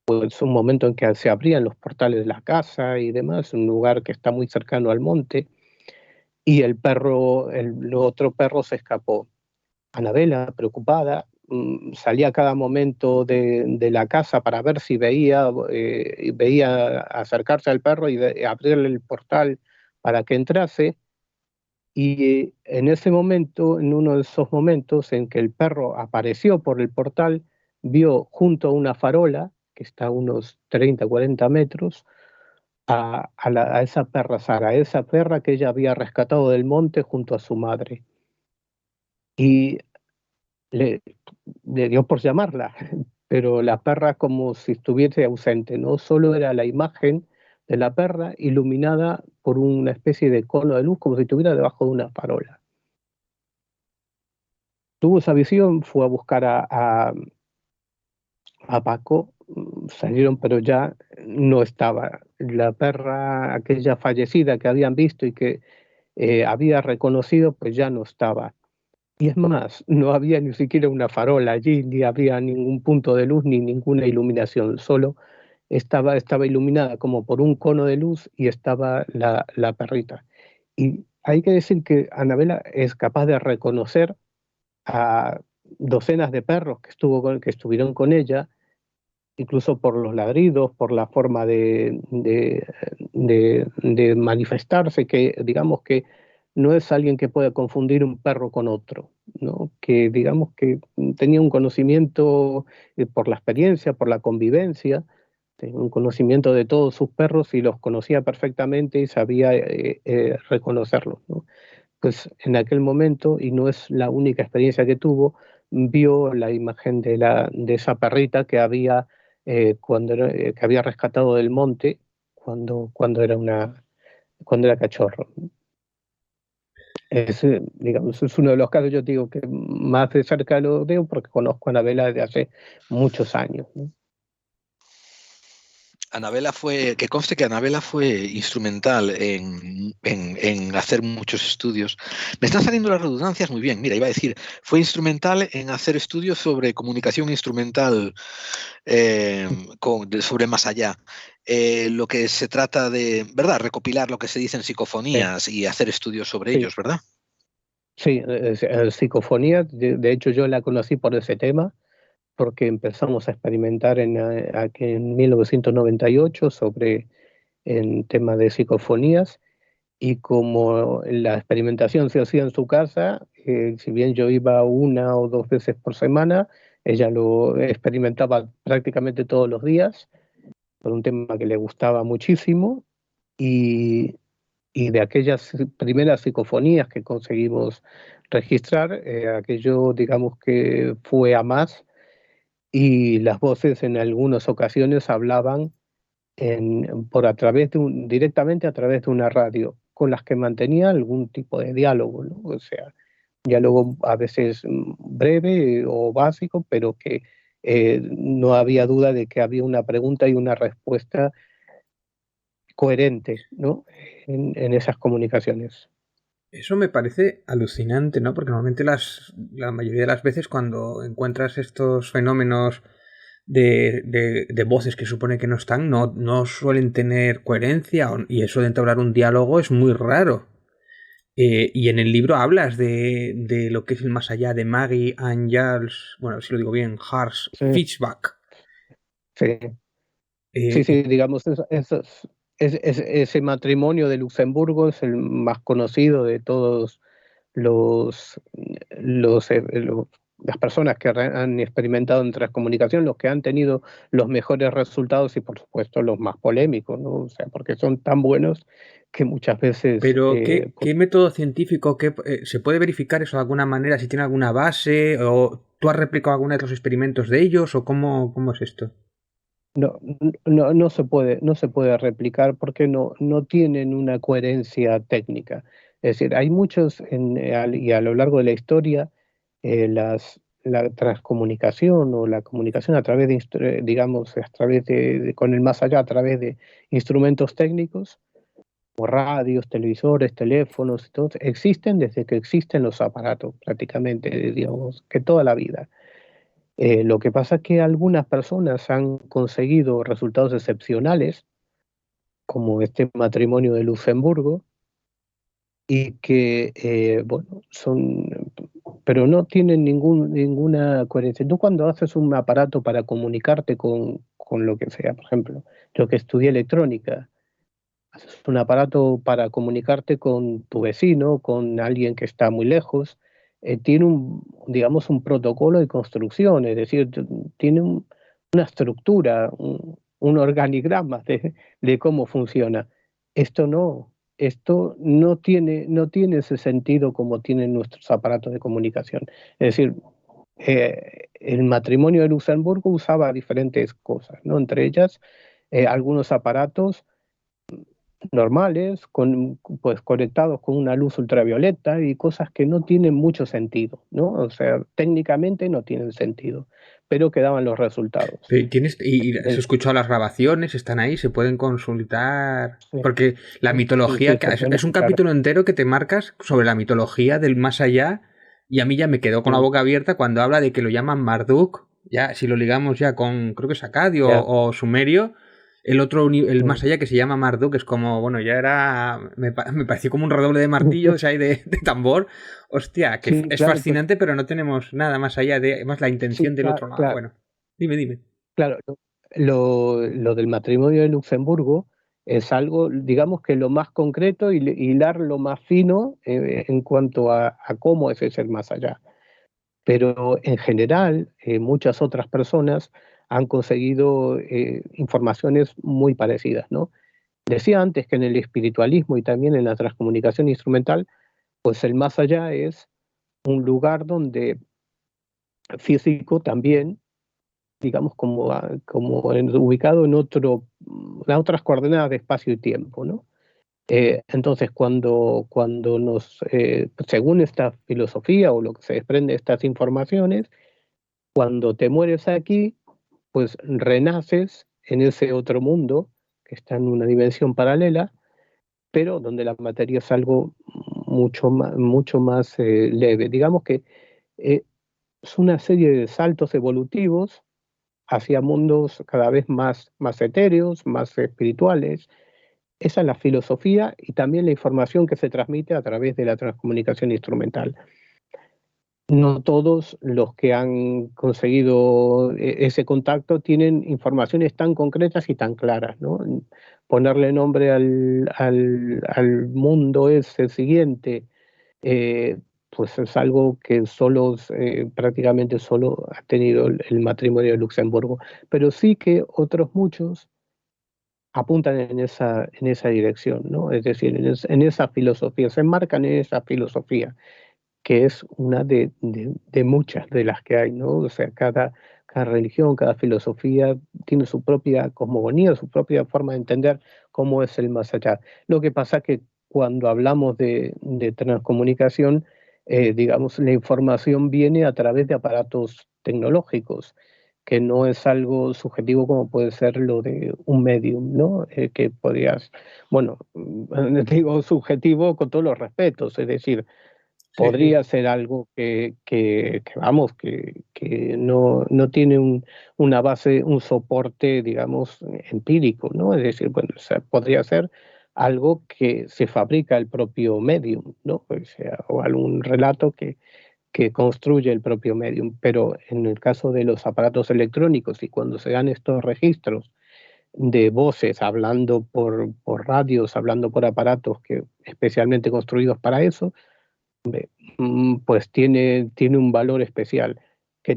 pues un momento en que se abrían los portales de la casa y demás, un lugar que está muy cercano al monte, y el otro perro se escapó. Anabela, preocupada, salía a cada momento de la casa para ver si veía acercarse al perro y abrirle el portal para que entrase. Y en ese momento, en uno de esos momentos en que el perro apareció por el portal, vio junto a una farola, que está a unos 30, 40 metros, a esa perra Sara, a esa perra que ella había rescatado del monte junto a su madre. Y le, le dio por llamarla, pero la perra como si estuviese ausente, ¿no? Solo era la imagen de la perra iluminada por una especie de cono de luz, como si estuviera debajo de una farola. Tuvo esa visión, fue a buscar a Paco, salieron, pero ya no estaba. La perra, aquella fallecida que habían visto y que había reconocido, pues ya no estaba. Y es más, no había ni siquiera una farola allí, ni había ningún punto de luz, ni ninguna iluminación, solo estaba iluminada como por un cono de luz y estaba la perrita. Y hay que decir que Anabela es capaz de reconocer a docenas de perros que estuvieron con ella, incluso por los ladridos, por la forma de manifestarse, que digamos que no es alguien que pueda confundir un perro con otro, ¿no? Que digamos que tenía un conocimiento por la experiencia, por la convivencia, tenía un conocimiento de todos sus perros y los conocía perfectamente y sabía reconocerlos, ¿no? Pues en aquel momento, y no es la única experiencia que tuvo, vio la imagen de esa perrita que que había rescatado del monte cuando era cachorro. Digamos, es uno de los casos, yo digo, que más de cerca lo veo porque conozco a Anabela desde hace muchos años, ¿no? Que conste que Anabela fue instrumental en hacer muchos estudios. Me están saliendo las redundancias muy bien. Mira, iba a decir, fue instrumental en hacer estudios sobre comunicación instrumental sobre más allá. Lo que se trata de, ¿verdad? Recopilar lo que se dice en psicofonías y hacer estudios sobre Sí, ellos, ¿verdad? sí, psicofonía, de hecho yo la conocí por ese tema, porque empezamos a experimentar aquí en 1998 sobre el tema de psicofonías, y como la experimentación se hacía en su casa, si bien yo iba una o dos veces por semana, ella lo experimentaba prácticamente todos los días, por un tema que le gustaba muchísimo, y, y de aquellas primeras psicofonías que conseguimos registrar, aquello digamos que fue a más, y las voces en algunas ocasiones hablaban por directamente a través de una radio, con las que mantenía algún tipo de diálogo, ¿no? O sea, diálogo a veces breve o básico, pero que no había duda de que había una pregunta y una respuesta coherente, ¿no? En esas comunicaciones. Eso me parece alucinante, ¿no? Porque normalmente la mayoría de las veces cuando encuentras estos fenómenos de voces que supone que no están, no suelen tener coherencia y eso de entablar un diálogo es muy raro. Y en el libro hablas de lo que es el más allá de Maggie and Charles, bueno, si lo digo bien, Hars Sí, Fishback. sí, sí, digamos, ese matrimonio de Luxemburgo es el más conocido de todos los, las personas que han experimentado en transcomunicación, los que han tenido los mejores resultados y por supuesto los más polémicos, ¿no? O sea, porque son tan buenos que muchas veces Pero, ¿qué método científico se puede verificar eso de alguna manera? Si tiene alguna base, o tú has replicado alguna de los experimentos de ellos, o cómo es esto? no se puede replicar porque no tienen una coherencia técnica. Es decir, hay muchos, y a lo largo de la historia, la transcomunicación o la comunicación a través digamos, a través con el más allá, a través de instrumentos técnicos, como radios, televisores, teléfonos, y todo, existen desde que existen los aparatos, prácticamente, digamos, que toda la vida. Lo que pasa es que algunas personas han conseguido resultados excepcionales, como este matrimonio de Luxemburgo, y que, bueno, pero no tienen ninguna coherencia. Tú cuando haces un aparato para comunicarte con lo que sea, por ejemplo, yo que estudié electrónica, haces un aparato para comunicarte con tu vecino, con alguien que está muy lejos, tiene digamos, un protocolo de construcción, es decir, tiene una estructura, un organigrama de cómo funciona. Esto no, esto no tiene ese sentido como tienen nuestros aparatos de comunicación. Es decir, el matrimonio de Luxemburgo usaba diferentes cosas, ¿no? Entre ellas, algunos aparatos normales, pues conectados con una luz ultravioleta y cosas que no tienen mucho sentido, ¿no? O sea, técnicamente no tienen sentido, pero que daban los resultados. ¿Y has escuchado las grabaciones? ¿Están ahí? ¿Se pueden consultar? Sí, Porque la sí, sí, mitología, se pueden es un escuchar. capítulo entero que te marcas sobre la mitología del más allá, y a mí ya me quedó con la Mm, boca abierta cuando habla de que lo llaman Marduk, ya si lo ligamos ya con, creo que es Acadio ya, o Sumerio, el otro, el más mm. allá que se llama Marduk, es como, bueno, ya era, me pareció como un redoble de martillos ahí de tambor. Hostia, que Sí, es claro, pues fascinante, pero no tenemos nada más allá de, más la sí, intención del claro, otro lado. claro, Bueno, dime. claro. Lo del matrimonio de Luxemburgo es algo, digamos que lo más concreto y hilar lo más fino en cuanto a cómo es ese más allá. Pero en general, muchas otras personas han conseguido informaciones muy parecidas, ¿no? Decía antes que en el espiritualismo y también en la transcomunicación instrumental, pues el más allá es un lugar donde físico también, digamos, ubicado en otras coordenadas de espacio y tiempo, ¿no? Entonces, según esta filosofía o lo que se desprende de estas informaciones, cuando te mueres aquí, pues renaces en ese otro mundo que está en una dimensión paralela, pero donde la materia es algo mucho más leve. Digamos que eh, es una serie de saltos evolutivos hacia mundos cada vez más etéreos, más espirituales. Esa es la filosofía y también la información que se transmite a través de la transcomunicación instrumental. No todos los que han conseguido ese contacto tienen informaciones tan concretas y tan claras, ¿no? Ponerle nombre al mundo ese siguiente, eh, pues es algo que prácticamente solo ha tenido el matrimonio de Luxemburgo, pero sí que otros muchos apuntan en esa dirección, ¿no? Es decir, en esa filosofía, se enmarcan en esa filosofía que es una de muchas de las que hay, ¿no? O sea, cada religión, cada filosofía tiene su propia cosmogonía, su propia forma de entender cómo es el más allá. Lo que pasa que cuando hablamos de transcomunicación, digamos, la información viene a través de aparatos tecnológicos, que no es algo subjetivo como puede ser lo de un medium, ¿no? Que podrías, bueno, digo subjetivo con todos los respetos, es decir, Sí. podría ser algo que no tiene una base, un soporte, digamos, empírico, ¿no? Es decir, bueno, o sea, podría ser algo que se fabrica el propio medium, ¿no? O sea, o algún relato que construye el propio medium, pero en el caso de los aparatos electrónicos y cuando se dan estos registros de voces hablando por radios, hablando por aparatos especialmente construidos para eso, pues tiene un valor especial, que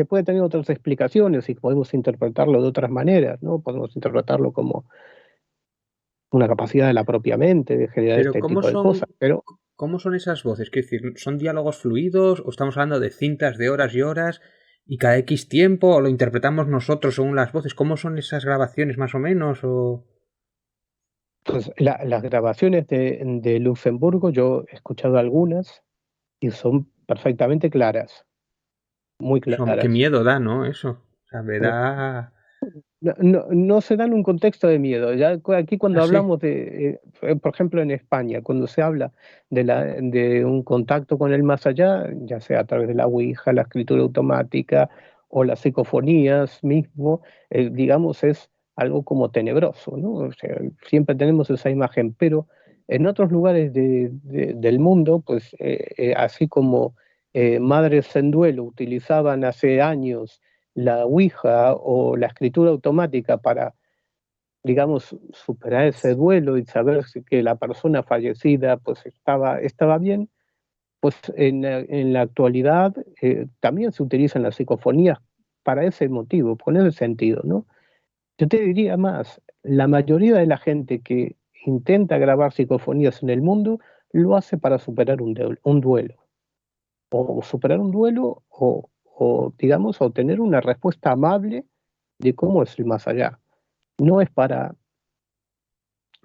puede tener otras explicaciones y podemos interpretarlo de otras maneras, ¿no? Podemos interpretarlo como una capacidad de la propia mente de generar Pero este tipo de cosas, pero ¿cómo son esas voces? Quiero decir, ¿son diálogos fluidos o estamos hablando de cintas de horas y horas y cada X tiempo o lo interpretamos nosotros según las voces? ¿Cómo son esas grabaciones más o menos? O... pues, las grabaciones de Luxemburgo, yo he escuchado algunas y son perfectamente claras, muy Qué claras. miedo da, ¿no? Eso. O sea, me Mm. da... no se da en un contexto de miedo. Ya aquí cuando hablamos de, por ejemplo, en España, cuando se habla de un contacto con el más allá, ya sea a través de la Ouija, la escritura automática o las psicofonías mismo, digamos, es algo como tenebroso, ¿no? O sea, siempre tenemos esa imagen, pero en otros lugares del mundo, pues así como madres en duelo utilizaban hace años la Ouija o la escritura automática para, digamos, superar ese duelo y saber que la persona fallecida pues estaba bien, pues en la actualidad también se utilizan las psicofonías para ese motivo, con ese sentido, ¿no? Yo te diría más, la mayoría de la gente que intenta grabar psicofonías en el mundo lo hace para superar un duelo, o superar un duelo o, digamos, obtener una respuesta amable de cómo es el más allá. No es para,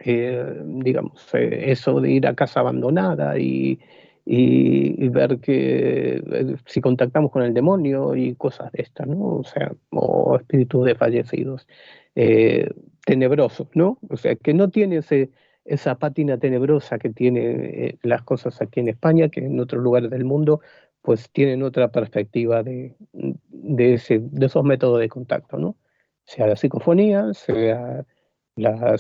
digamos, eso de ir a casa abandonada y ver que si contactamos con el demonio y cosas de estas, ¿no? O sea, o espíritus de fallecidos, eh, tenebrosos, ¿no? O sea, que no tiene esa pátina tenebrosa que tiene las cosas aquí en España, que en otros lugares del mundo pues tienen otra perspectiva de esos métodos de contacto, ¿no? Sea la psicofonía, sea la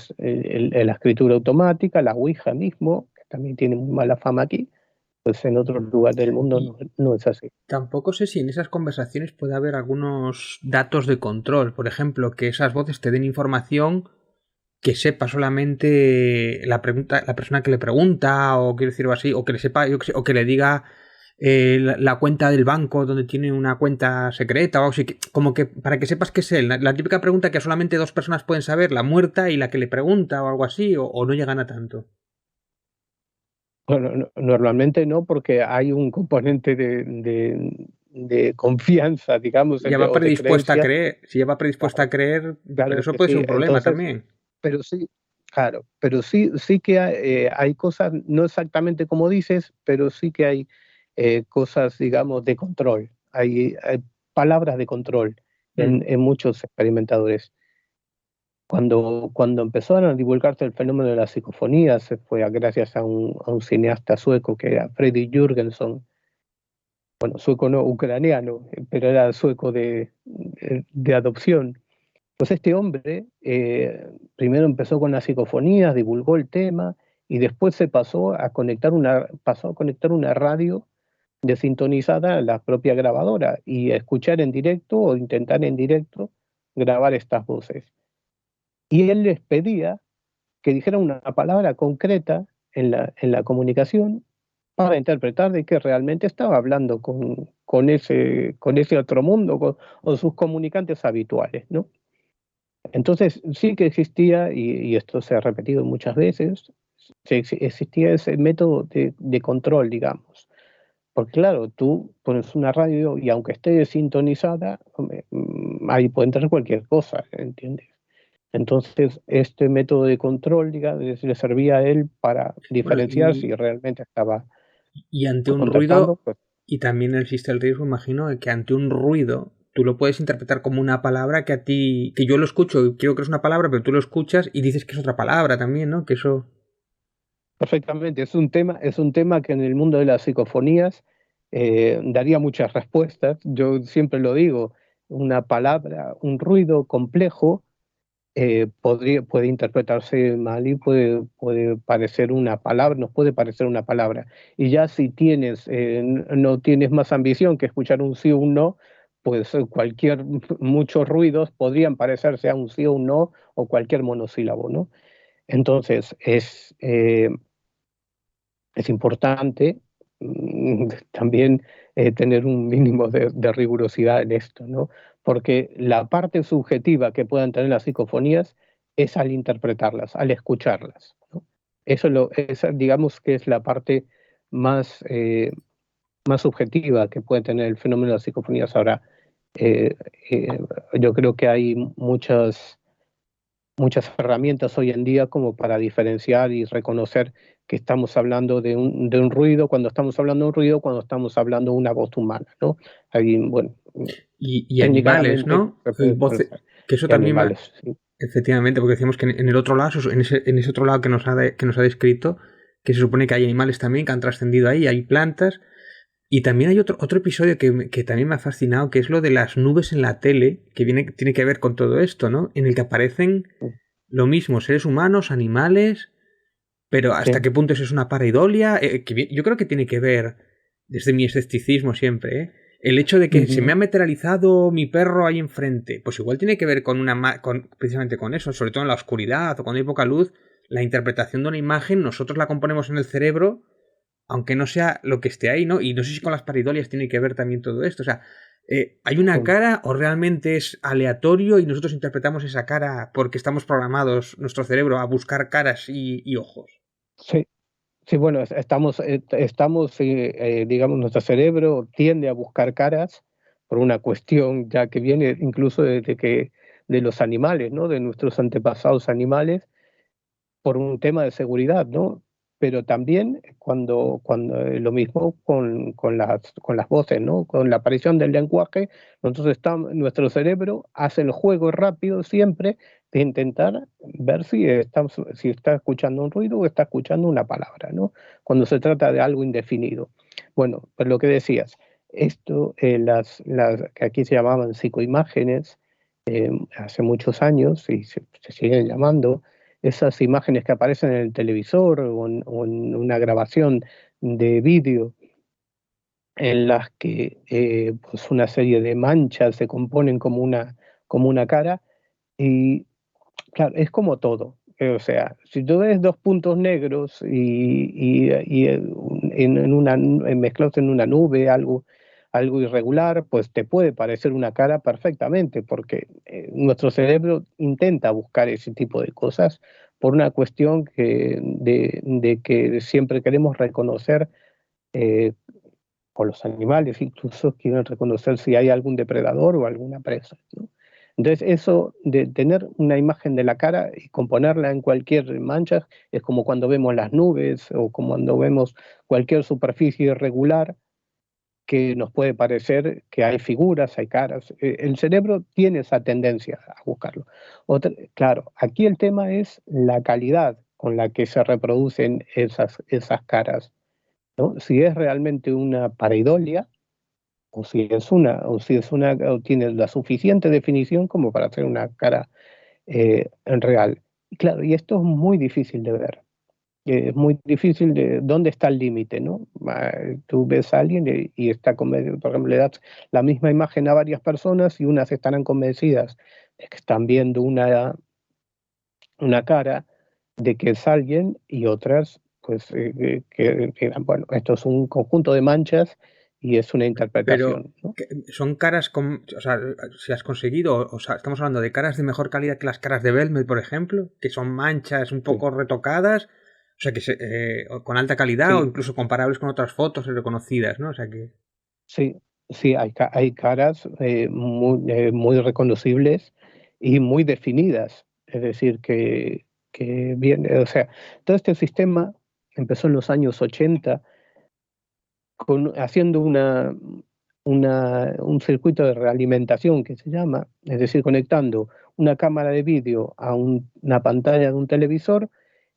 escritura automática, la Ouija mismo, que también tiene muy mala fama aquí, pues en otros lugares del mundo no es así. Tampoco sé si en esas conversaciones puede haber algunos datos de control. Por ejemplo, que esas voces te den información que sepa solamente la persona que le pregunta, o quiero decirlo así, o que le sepa, o que le diga la cuenta del banco donde tiene una cuenta secreta, o así, como que para que sepas que es él. La típica pregunta que solamente dos personas pueden saber, la muerta y la que le pregunta, o algo así, o no llegan a tanto. Bueno, normalmente no, porque hay un componente de confianza, digamos, Ya va o de predispuesta a creencia. creer. Si ya va predispuesta a creer, pero Claro eso que puede ser sí. un problema Entonces, también. pero sí, claro, pero sí que hay cosas, no exactamente como dices, pero sí que hay cosas, digamos, de control. Hay palabras de control en muchos experimentadores. Cuando empezaron a divulgarse el fenómeno de las psicofonías, se fue gracias a un cineasta sueco que era Freddy Jürgensen, bueno, sueco no, ucraniano, pero era sueco de adopción. Pues este hombre primero empezó con las psicofonías, divulgó el tema y después se pasó a conectar una radio desintonizada a la propia grabadora y a escuchar en directo o intentar en directo grabar estas voces. Y él les pedía que dijeran una palabra concreta en la comunicación para interpretar de que realmente estaba hablando con ese otro mundo, o sus comunicantes habituales, ¿no? Entonces sí que existía, y esto se ha repetido muchas veces, existía ese método de control, digamos. Porque claro, tú pones una radio y aunque esté sintonizada, ahí puede entrar cualquier cosa, ¿entiendes? Entonces, este método de control, digamos, le servía a él para Bueno, diferenciar si realmente estaba y ante un contactando. ruido, y también existe el riesgo, imagino, de que ante un ruido tú lo puedes interpretar como una palabra que a ti, que yo lo escucho y creo que es una palabra, pero tú lo escuchas y dices que es otra palabra también, ¿no? Que eso... Perfectamente, es un tema que en el mundo de las psicofonías daría muchas respuestas. Yo siempre lo digo, una palabra, un ruido complejo puede interpretarse mal y puede parecer una palabra, nos puede parecer una palabra. Y ya si no tienes más ambición que escuchar un sí o un no, pues muchos ruidos podrían parecerse a un sí o un no o cualquier monosílabo, ¿no? Entonces, es importante también tener un mínimo de rigurosidad en esto, ¿no? Porque la parte subjetiva que puedan tener las psicofonías es al interpretarlas, al escucharlas, ¿no? Esa, digamos que es la parte más subjetiva que puede tener el fenómeno de las psicofonías. Ahora, eh, eh, yo creo que hay muchas herramientas hoy en día como para diferenciar y reconocer que estamos hablando de un ruido, cuando estamos hablando de un ruido, cuando estamos hablando de una voz humana, ¿no? Ahí, bueno, Y animales, técnicamente ¿no? se puede diferenciar. Que eso que también va, animales. Sí. efectivamente, porque decíamos que en el otro lado, en ese otro lado que nos ha descrito, que se supone que hay animales también que han trascendido ahí, hay plantas. Y también hay otro episodio que también me ha fascinado, que es lo de las nubes en la tele, que tiene que ver con todo esto, ¿no? En el que aparecen lo mismo, seres humanos, animales, pero hasta Sí. qué punto eso es una pareidolia. Yo creo que tiene que ver, desde mi escepticismo siempre, el hecho de que se me ha materializado mi perro ahí enfrente, pues igual tiene que ver con precisamente con eso, sobre todo en la oscuridad o cuando hay poca luz, la interpretación de una imagen, nosotros la componemos en el cerebro, aunque no sea lo que esté ahí, ¿no? Y no sé si con las paridolias tiene que ver también todo esto. O sea, ¿hay una cara o realmente es aleatorio y nosotros interpretamos esa cara porque estamos programados, nuestro cerebro, a buscar caras y ojos? Sí, sí, bueno, digamos, nuestro cerebro tiende a buscar caras por una cuestión ya que viene incluso de los animales, ¿no? De nuestros antepasados animales, por un tema de seguridad, ¿no? Pero también lo mismo con las voces, ¿no? Con la aparición del lenguaje, nuestro cerebro hace el juego rápido siempre de intentar ver si está escuchando un ruido o está escuchando una palabra, ¿no? Cuando se trata de algo indefinido. Bueno, pues lo que decías, esto, las que aquí se llamaban psicoimágenes, hace muchos años y se siguen llamando, esas imágenes que aparecen en el televisor o en una grabación de vídeo en las que pues una serie de manchas se componen como una cara y claro, es como todo. O sea, si tú ves dos puntos negros mezclados en una nube, algo irregular, pues te puede parecer una cara perfectamente, porque nuestro cerebro intenta buscar ese tipo de cosas por una cuestión de que siempre queremos reconocer, eh, o los animales incluso quieren reconocer si hay algún depredador o alguna presa, ¿no? Entonces, eso de tener una imagen de la cara y componerla en cualquier mancha es como cuando vemos las nubes o como cuando vemos cualquier superficie irregular que nos puede parecer que hay figuras, hay caras. El cerebro tiene esa tendencia a buscarlo. Claro, aquí el tema es la calidad con la que se reproducen esas caras, ¿no? Si es realmente una pareidolia o tiene la suficiente definición como para hacer una cara en real. Y claro, y esto es muy difícil de ver. Es muy difícil de dónde está el límite, ¿no? Tú ves a alguien y está convencido, por ejemplo, le das la misma imagen a varias personas y unas estarán convencidas de que están viendo una cara, de que es alguien, y otras, pues, que dirán, bueno, esto es un conjunto de manchas y es una Pero interpretación, ¿no? son caras con, o sea, si has conseguido, o sea, estamos hablando de caras de mejor calidad que las caras de Belmed, por ejemplo, que son manchas un Sí, poco retocadas, o sea, con alta calidad o sí, incluso comparables con otras fotos reconocidas, ¿no? O sea que... sí, sí, hay caras muy reconocibles y muy definidas. Es decir, que bien, o sea, todo este sistema empezó en los años 80 haciendo un circuito de realimentación que se llama, es decir, conectando una cámara de vídeo a una pantalla de un televisor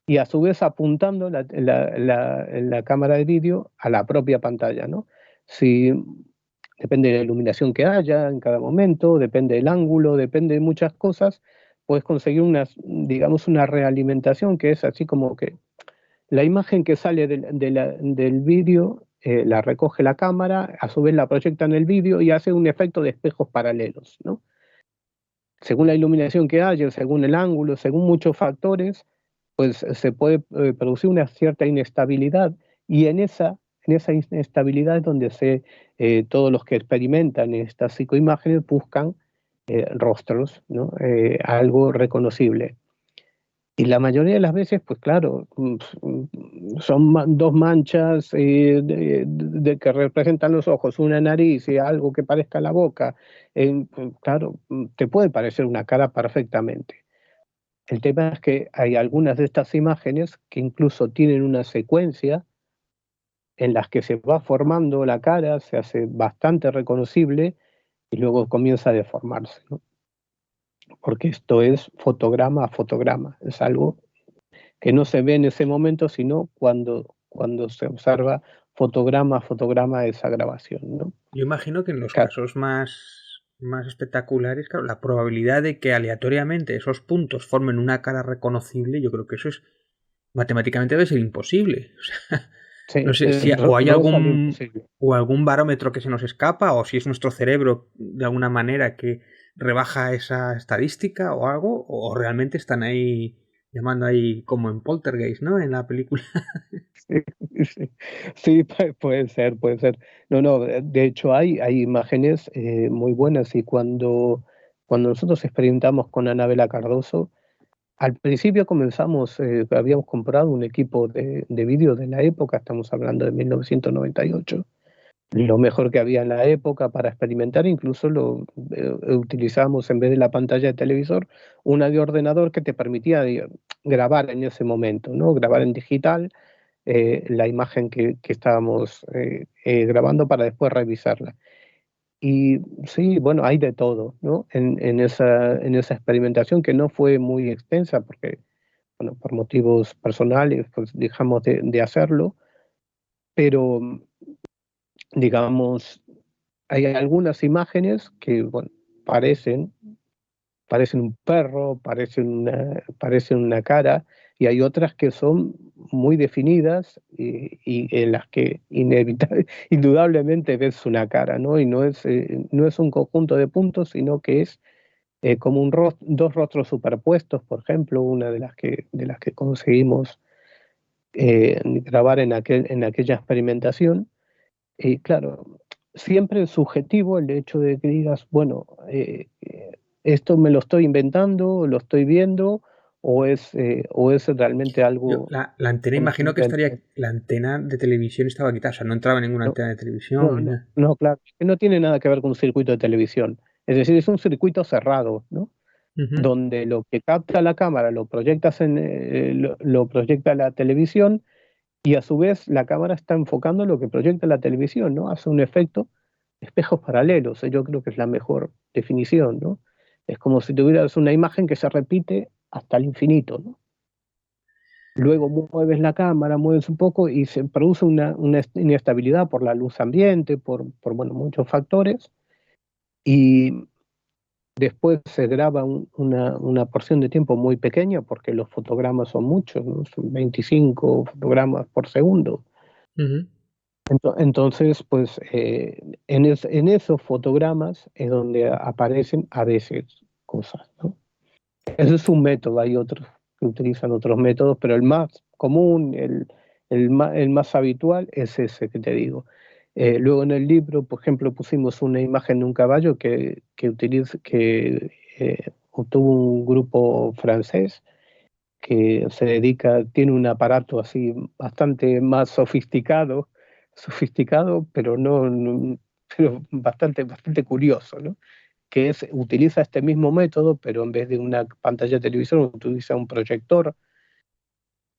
y a su vez apuntando la cámara de vídeo a la propia pantalla, ¿no? Si, depende de la iluminación que haya en cada momento, depende del ángulo, depende de muchas cosas, puedes conseguir digamos, una realimentación que es así como que la imagen que sale del vídeo la recoge la cámara, a su vez la proyecta en el vídeo y hace un efecto de espejos paralelos, ¿no? Según la iluminación que haya, según el ángulo, según muchos factores, pues se puede producir una cierta inestabilidad y en esa inestabilidad es donde todos los que experimentan estas psicoimágenes buscan rostros, ¿no? Algo reconocible. Y la mayoría de las veces, pues claro, son dos manchas que representan los ojos, una nariz y algo que parezca la boca. Claro, te puede parecer una cara perfectamente. El tema es que hay algunas de estas imágenes que incluso tienen una secuencia en las que se va formando la cara, se hace bastante reconocible y luego comienza a deformarse, ¿no? porque esto es fotograma a fotograma, es algo que no se ve en ese momento, sino cuando se observa fotograma a fotograma esa grabación, ¿no? Yo imagino que en los Claro, casos más espectaculares, claro, la probabilidad de que aleatoriamente esos puntos formen una cara reconocible, yo creo que eso es matemáticamente debe ser imposible. O sea, sí, no sé si o hay no es algo imposible. algún barómetro que se nos escapa, o si es nuestro cerebro de alguna manera que rebaja esa estadística o algo, o realmente están ahí llamando ahí como en Poltergeist, ¿no? En la película. Sí, sí, sí, puede ser, puede ser. No, no, de hecho hay imágenes muy buenas y cuando nosotros experimentamos con Anabela Cardoso, al principio comenzamos, habíamos comprado un equipo de vídeo de la época, estamos hablando de 1998, lo mejor que había en la época para experimentar, incluso lo utilizábamos en vez de la pantalla de televisor, una de ordenador que te permitía grabar en ese momento, ¿no? Grabar en digital la imagen que estábamos grabando para después revisarla. Y sí, bueno, hay de todo, ¿no? En esa experimentación que no fue muy extensa porque, bueno, por motivos personales, pues dejamos de hacerlo, pero digamos, hay algunas imágenes que, bueno, parecen un perro, parecen una cara, y hay otras que son muy definidas y en las que indudablemente ves una cara, ¿no? Y no es un conjunto de puntos, sino que es como dos rostros superpuestos, por ejemplo, una de las que conseguimos grabar en aquella experimentación. Y claro, siempre es subjetivo el hecho de que digas, bueno, esto me lo estoy inventando, lo estoy viendo, o es realmente Yo, algo la antena, imagino que estaría. contundente. La antena de televisión estaba quitada, o sea, no entraba ninguna No, antena de televisión ni nada. no, claro, que no tiene nada que ver con un circuito de televisión. Es decir, es un circuito cerrado, ¿no? Ujú. Donde lo que capta la cámara lo proyecta la televisión y a su vez la cámara está enfocando lo que proyecta la televisión, ¿no? Hace un efecto espejos paralelos, yo creo que es la mejor definición, ¿no? Es como si tuvieras una imagen que se repite hasta el infinito, ¿no? Luego mueves la cámara, mueves un poco y se produce una inestabilidad por la luz ambiente, por bueno, muchos factores, y después se graba una porción de tiempo muy pequeña, porque los fotogramas son muchos, ¿no? Son 25 fotogramas por segundo. Ujú. Entonces, pues en esos fotogramas es donde aparecen a veces cosas, ¿no? Ese es un método, hay otros que utilizan otros métodos, pero el más común, el más habitual es ese que te digo. Luego en el libro, por ejemplo, pusimos una imagen de un caballo que obtuvo un grupo francés que se dedica, tiene un aparato así bastante más sofisticado, pero pero bastante curioso, ¿no? Que utiliza este mismo método, pero en vez de una pantalla de televisión utiliza un proyector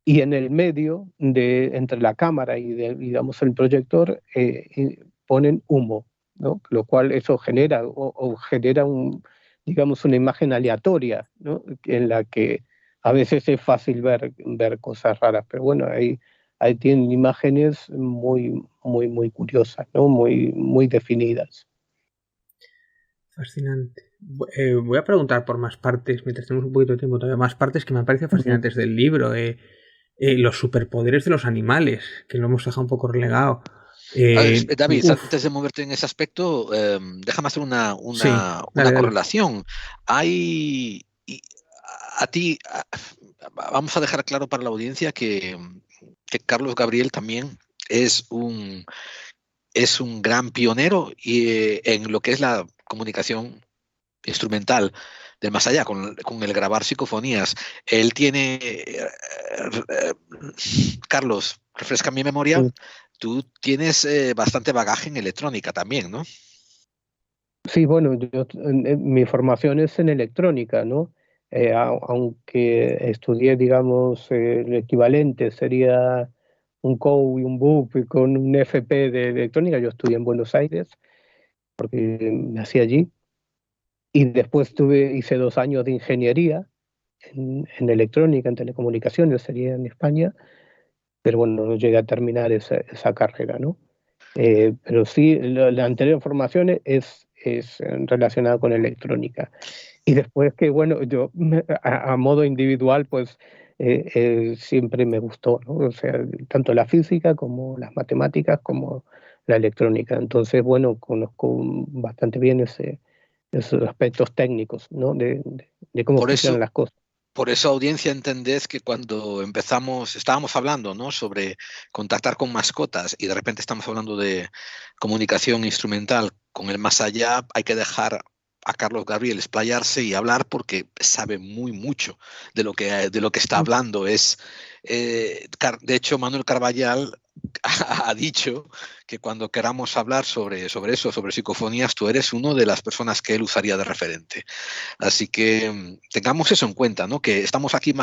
y en el medio entre la cámara digamos, el proyector ponen humo, ¿no? Lo cual eso genera o genera digamos, una imagen aleatoria, ¿no? En la que a veces es fácil ver cosas raras, pero bueno, ahí tienen imágenes muy curiosas, ¿no? Muy definidas. Fascinante. Voy a preguntar por más partes, mientras tenemos un poquito de tiempo todavía, más partes que me parecen fascinantes del libro. Los superpoderes de los animales, que lo hemos dejado un poco relegado. David, Uf, antes de moverte en ese aspecto, déjame hacer sí, una dale, dale. correlación. Hay, y a ti, vamos a dejar claro para la audiencia que Carlos Gabriel también es es un gran pionero en lo que es la comunicación instrumental del más allá, con el grabar psicofonías. Él tiene, Carlos, refresca mi memoria, tú tienes bastante bagaje en electrónica también, ¿no? Sí, bueno, mi formación es en electrónica, ¿no? Aunque estudié, digamos, el equivalente sería un COU y un BUP con un FP de electrónica, yo estudié en Buenos Aires porque nací allí Y después hice 2 años de ingeniería en electrónica, en telecomunicaciones, sería en España, pero bueno, no llegué a terminar esa carrera, ¿no? Pero sí, la anterior formación es relacionada con electrónica. Y después que, bueno, yo a modo individual, pues siempre me gustó, ¿no? O sea, tanto la física como las matemáticas como la electrónica. Entonces, bueno, conozco bastante bien esos aspectos técnicos, ¿no? De cómo Por funcionan eso, las cosas. por eso, audiencia, entendés que cuando estábamos hablando, ¿no?, sobre contactar con mascotas y de repente estamos hablando de comunicación instrumental con el más allá, hay que dejar a Carlos Gabriel explayarse y hablar porque sabe muy mucho de lo que está hablando. De hecho, Manuel Carballal ha dicho que cuando queramos hablar sobre eso, sobre psicofonías, tú eres una de las personas que él usaría de referente. Así que tengamos eso en cuenta, ¿no? Que estamos aquí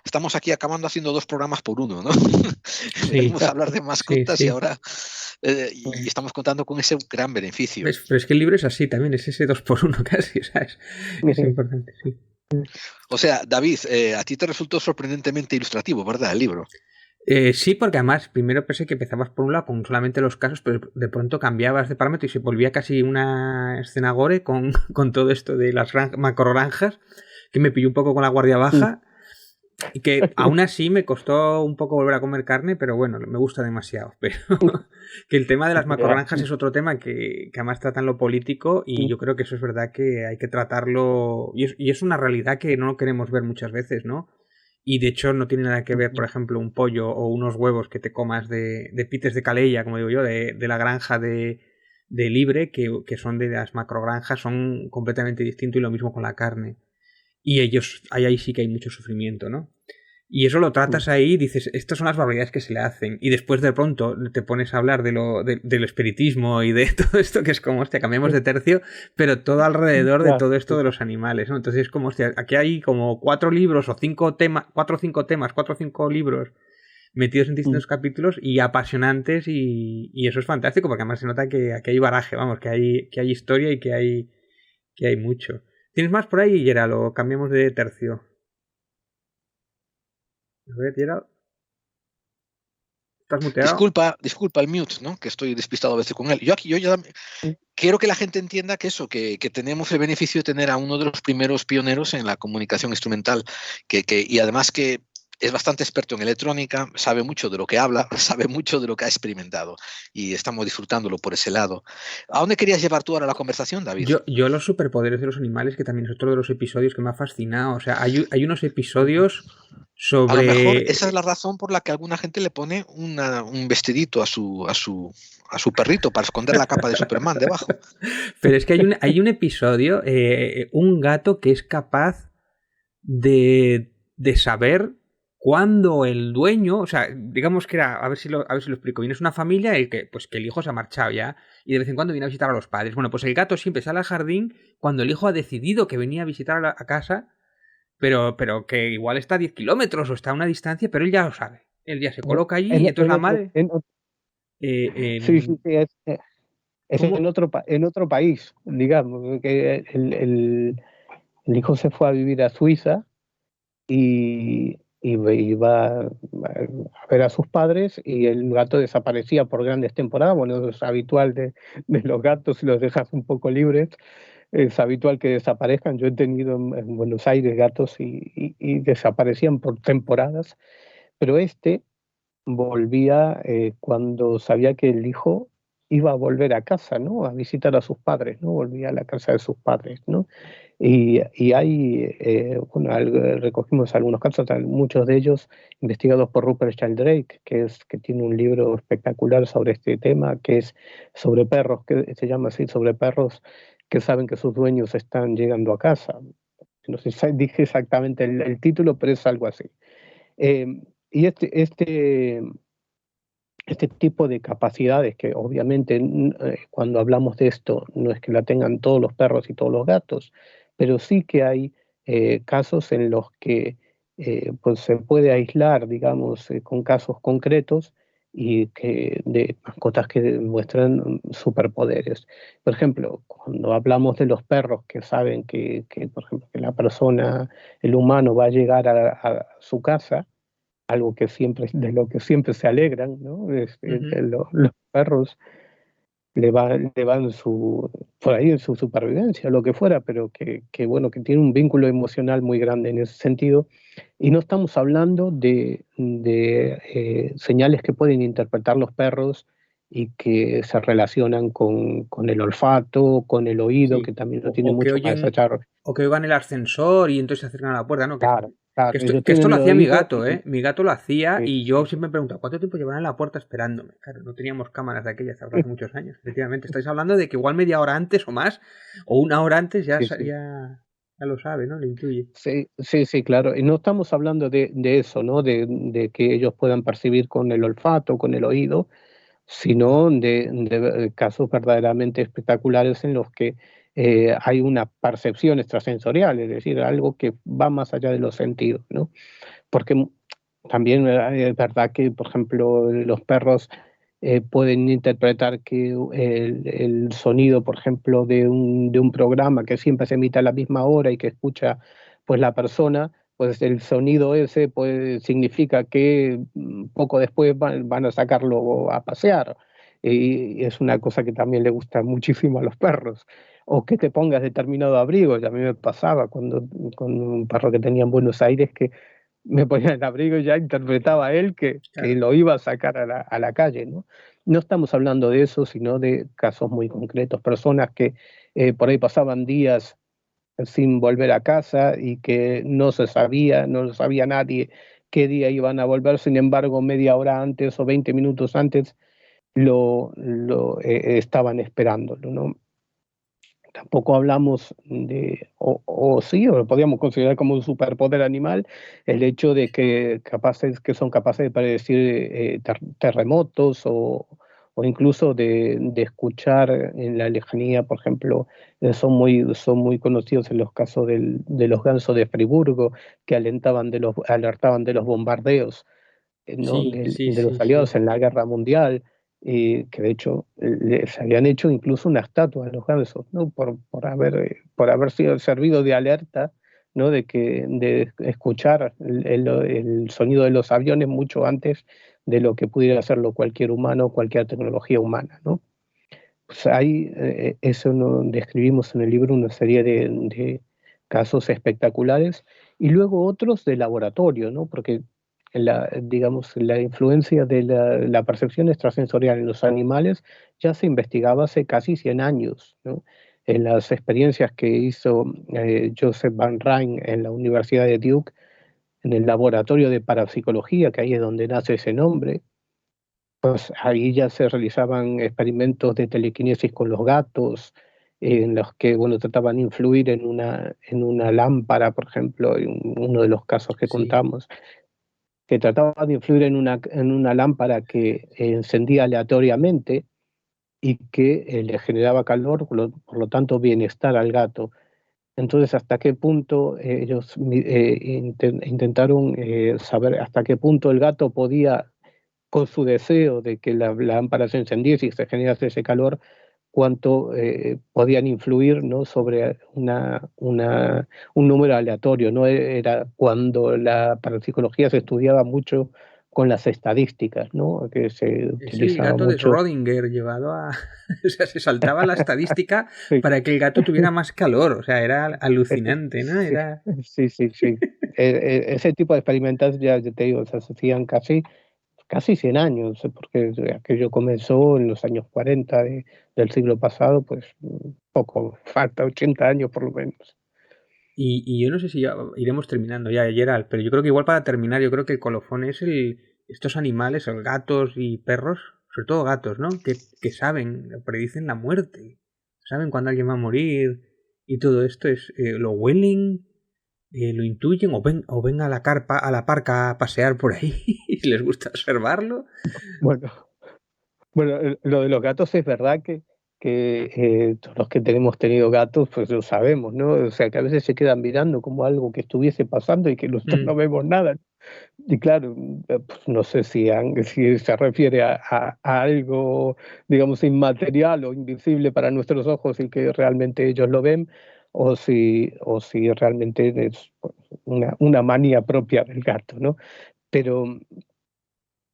estamos aquí acabando haciendo 2 programas por uno, ¿no? Sí, Venimos a hablar de sí, mascotas y sí. ahora y estamos contando con ese gran beneficio. Pero es que el libro es así también, es ese 2 por 1 casi, o sea, es importante, sí. O sea, David, a ti te resultó sorprendentemente ilustrativo, ¿verdad? El libro. Sí, porque además primero pensé que empezabas por un lado con solamente los casos, pero de pronto cambiabas de parámetro y se volvía casi una escena gore con todo esto de las macrogranjas, que me pilló un poco con la guardia baja y que aún así me costó un poco volver a comer carne, pero bueno, me gusta demasiado. Pero que el tema de las macrogranjas es otro tema que además trata en lo político y yo creo que eso es verdad que hay que tratarlo y es una realidad que no queremos ver muchas veces, ¿no? Y de hecho no tiene nada que ver, por ejemplo, un pollo o unos huevos que te comas de pites de calella, como digo yo, de la granja de libre, que son de las macrogranjas, son completamente distintos y lo mismo con la carne. Y ahí sí que hay mucho sufrimiento, ¿no? Y eso lo tratas ahí y dices, estas son las barbaridades que se le hacen. Y después de pronto te pones a hablar del espiritismo y de todo esto, que es como, hostia, cambiamos de tercio, pero todo alrededor de todo esto de los animales, ¿no? Entonces es como, hostia, aquí hay como 4 libros o 5 temas, 4 o 5 temas, 4 o 5 libros metidos en distintos capítulos y apasionantes y eso es fantástico porque además se nota que aquí hay baraje, vamos, que hay historia y que hay mucho. ¿Tienes más por ahí, Gerald, o cambiamos de tercio? A ver, Gerald. ¿Estás muteado? Disculpa el mute, ¿no? Que estoy despistado a veces con él. Yo ya quiero que la gente entienda que tenemos el beneficio de tener a uno de los primeros pioneros en la comunicación instrumental, y además que es bastante experto en electrónica, sabe mucho de lo que habla, sabe mucho de lo que ha experimentado y estamos disfrutándolo por ese lado. ¿A dónde querías llevar tú ahora la conversación, David? Yo los superpoderes de los animales, que también es otro de los episodios que me ha fascinado. O sea, hay unos episodios A lo mejor sobre... esa es la razón por la que alguna gente le pone un vestidito a su perrito para esconder la capa de Superman debajo. Pero es que hay un episodio, un gato que es capaz de saber cuándo el dueño, o sea, digamos que era, a ver si lo explico bien, es una familia pues que el hijo se ha marchado ya y de vez en cuando viene a visitar a los padres. Bueno, pues el gato siempre sale al jardín cuando el hijo ha decidido que venía a visitar a casa, pero que igual está a 10 kilómetros o está a una distancia, pero él ya lo sabe. Él ya se coloca allí y entonces la madre... Sí, sí, sí, es ¿Cómo? en otro país, digamos, que el hijo se fue a vivir a Suiza y iba a ver a sus padres y el gato desaparecía por grandes temporadas. Bueno, eso es habitual de los gatos si los dejas un poco libres. Es habitual que desaparezcan. Yo he tenido en Buenos Aires gatos y desaparecían por temporadas, pero este volvía cuando sabía que el hijo iba a volver a casa, ¿no? A visitar a sus padres, ¿no? Volvía a la casa de sus padres, ¿no? Y hay, bueno, recogimos algunos casos, muchos de ellos investigados por Rupert Sheldrake, que tiene un libro espectacular sobre este tema, que es sobre perros, que se llama así, sobre perros que saben que sus dueños están llegando a casa. No sé si dije exactamente el título, pero es algo así. Y este tipo de capacidades, que obviamente cuando hablamos de esto no es que la tengan todos los perros y todos los gatos, pero sí que hay casos en los que pues se puede aislar, digamos, con casos concretos, y que de mascotas que demuestran superpoderes. Por ejemplo, cuando hablamos de los perros que saben por ejemplo, que la persona, el humano va a llegar a su casa, algo que siempre, de lo que siempre se alegran, ¿no? Los perros le van por ahí en su supervivencia, lo que fuera, pero bueno, que tiene un vínculo emocional muy grande en ese sentido. Y no estamos hablando de señales que pueden interpretar los perros y que se relacionan con el olfato, con el oído, Sí. que también lo tiene mucho más desarrollado. O que oigan el ascensor y entonces se acercan a la puerta, ¿no? Claro, claro, ellos Que esto tienen lo el hacía mi oído gato, ¿eh? Mi gato lo hacía sí, y yo sí. siempre me preguntaba, ¿cuánto tiempo llevarán en la puerta esperándome? Claro, no teníamos cámaras de aquellas hace muchos años, efectivamente. Estáis hablando de que igual media hora antes o más, o una hora antes Sí, sí. ya lo sabe, ¿no? Lo intuye. Sí, sí, sí, claro. Y no estamos hablando de eso, ¿no? De que ellos puedan percibir con el olfato, con el oído, sino de casos verdaderamente espectaculares en los que hay una percepción extrasensorial, es decir, algo que va más allá de los sentidos, ¿no? Porque también es verdad que, por ejemplo, los perros pueden interpretar que el sonido, por ejemplo, de un programa que siempre se emite a la misma hora y que escucha pues la persona, pues el sonido ese pues, significa que poco después van a sacarlo a pasear. Y es una cosa que también le gusta muchísimo a los perros. O que te pongas determinado abrigo. Y a mí me pasaba con un perro que tenía en Buenos Aires que me ponía el abrigo y ya interpretaba él que Claro. lo iba a sacar a la calle, ¿no? No estamos hablando de eso, sino de casos muy concretos, personas que por ahí pasaban días sin volver a casa y que no se sabía, no lo sabía nadie qué día iban a volver, sin embargo, media hora antes o 20 minutos antes estaban esperándolo, ¿no? Tampoco hablamos o sí, o lo podríamos considerar como un superpoder animal, el hecho de que son capaces de predecir terremotos o incluso de escuchar en la lejanía, por ejemplo, son muy conocidos en los casos de los gansos de Friburgo, que alertaban de los bombardeos, ¿no? Sí, sí, De los sí, aliados sí. en la guerra mundial, que de hecho les habían hecho incluso una estatua a los gansos, ¿no? Por haber sido servido de alerta, ¿no? De escuchar el sonido de los aviones mucho antes de lo que pudiera hacerlo cualquier humano, cualquier tecnología humana, ¿no? Pues ahí, eso no, describimos en el libro una serie de casos espectaculares y luego otros de laboratorio, ¿no? Porque digamos, la influencia de la percepción extrasensorial en los animales ya se investigaba hace casi 100 años, ¿no? En las experiencias que hizo Joseph Van Rijn en la Universidad de Duke, en el laboratorio de parapsicología, que ahí es donde nace ese nombre, pues ahí ya se realizaban experimentos de telequinesis con los gatos, en los que, bueno, trataban de influir en una lámpara, por ejemplo, en uno de los casos que Sí. contamos, que trataban de influir en una lámpara que encendía aleatoriamente y que le generaba calor, por lo tanto bienestar al gato. Entonces, ¿hasta qué punto ellos intentaron saber hasta qué punto el gato podía, con su deseo de que la lámpara se encendiese y se generase ese calor, cuánto podían influir, ¿no? Sobre un número aleatorio, ¿no? Era cuando la parapsicología se estudiaba mucho con las estadísticas, ¿no? Que se Es el utilizaba gato de mucho. Schrödinger llevado a... O sea, se saltaba la estadística Sí, para que el gato tuviera más calor. O sea, era eh, alucinante, ¿no? sí, Era... sí, sí, sí. Ese tipo de experimentos ya te digo, se hacían casi 100 años, porque aquello comenzó en los años 40 del siglo pasado, pues poco, falta 80 años por lo menos. Y yo no sé si ya iremos terminando ya, Gerald, pero yo creo que igual para terminar, yo creo que el colofón es estos animales, los gatos y perros, sobre todo gatos, ¿no? Que saben, predicen la muerte, saben cuándo alguien va a morir y todo esto es, lo huelen, lo intuyen o ven a la carpa, a la parca a pasear por ahí y les gusta observarlo. Bueno, bueno, lo de los gatos es verdad que todos los que tenemos tenido gatos, pues lo sabemos, ¿no? O sea, que a veces se quedan mirando como algo que estuviese pasando y que nosotros Mm. no vemos nada. Y claro, pues no sé si se refiere a algo, digamos, inmaterial o invisible para nuestros ojos y que realmente ellos lo ven, o si realmente es pues, una manía propia del gato, ¿no? Pero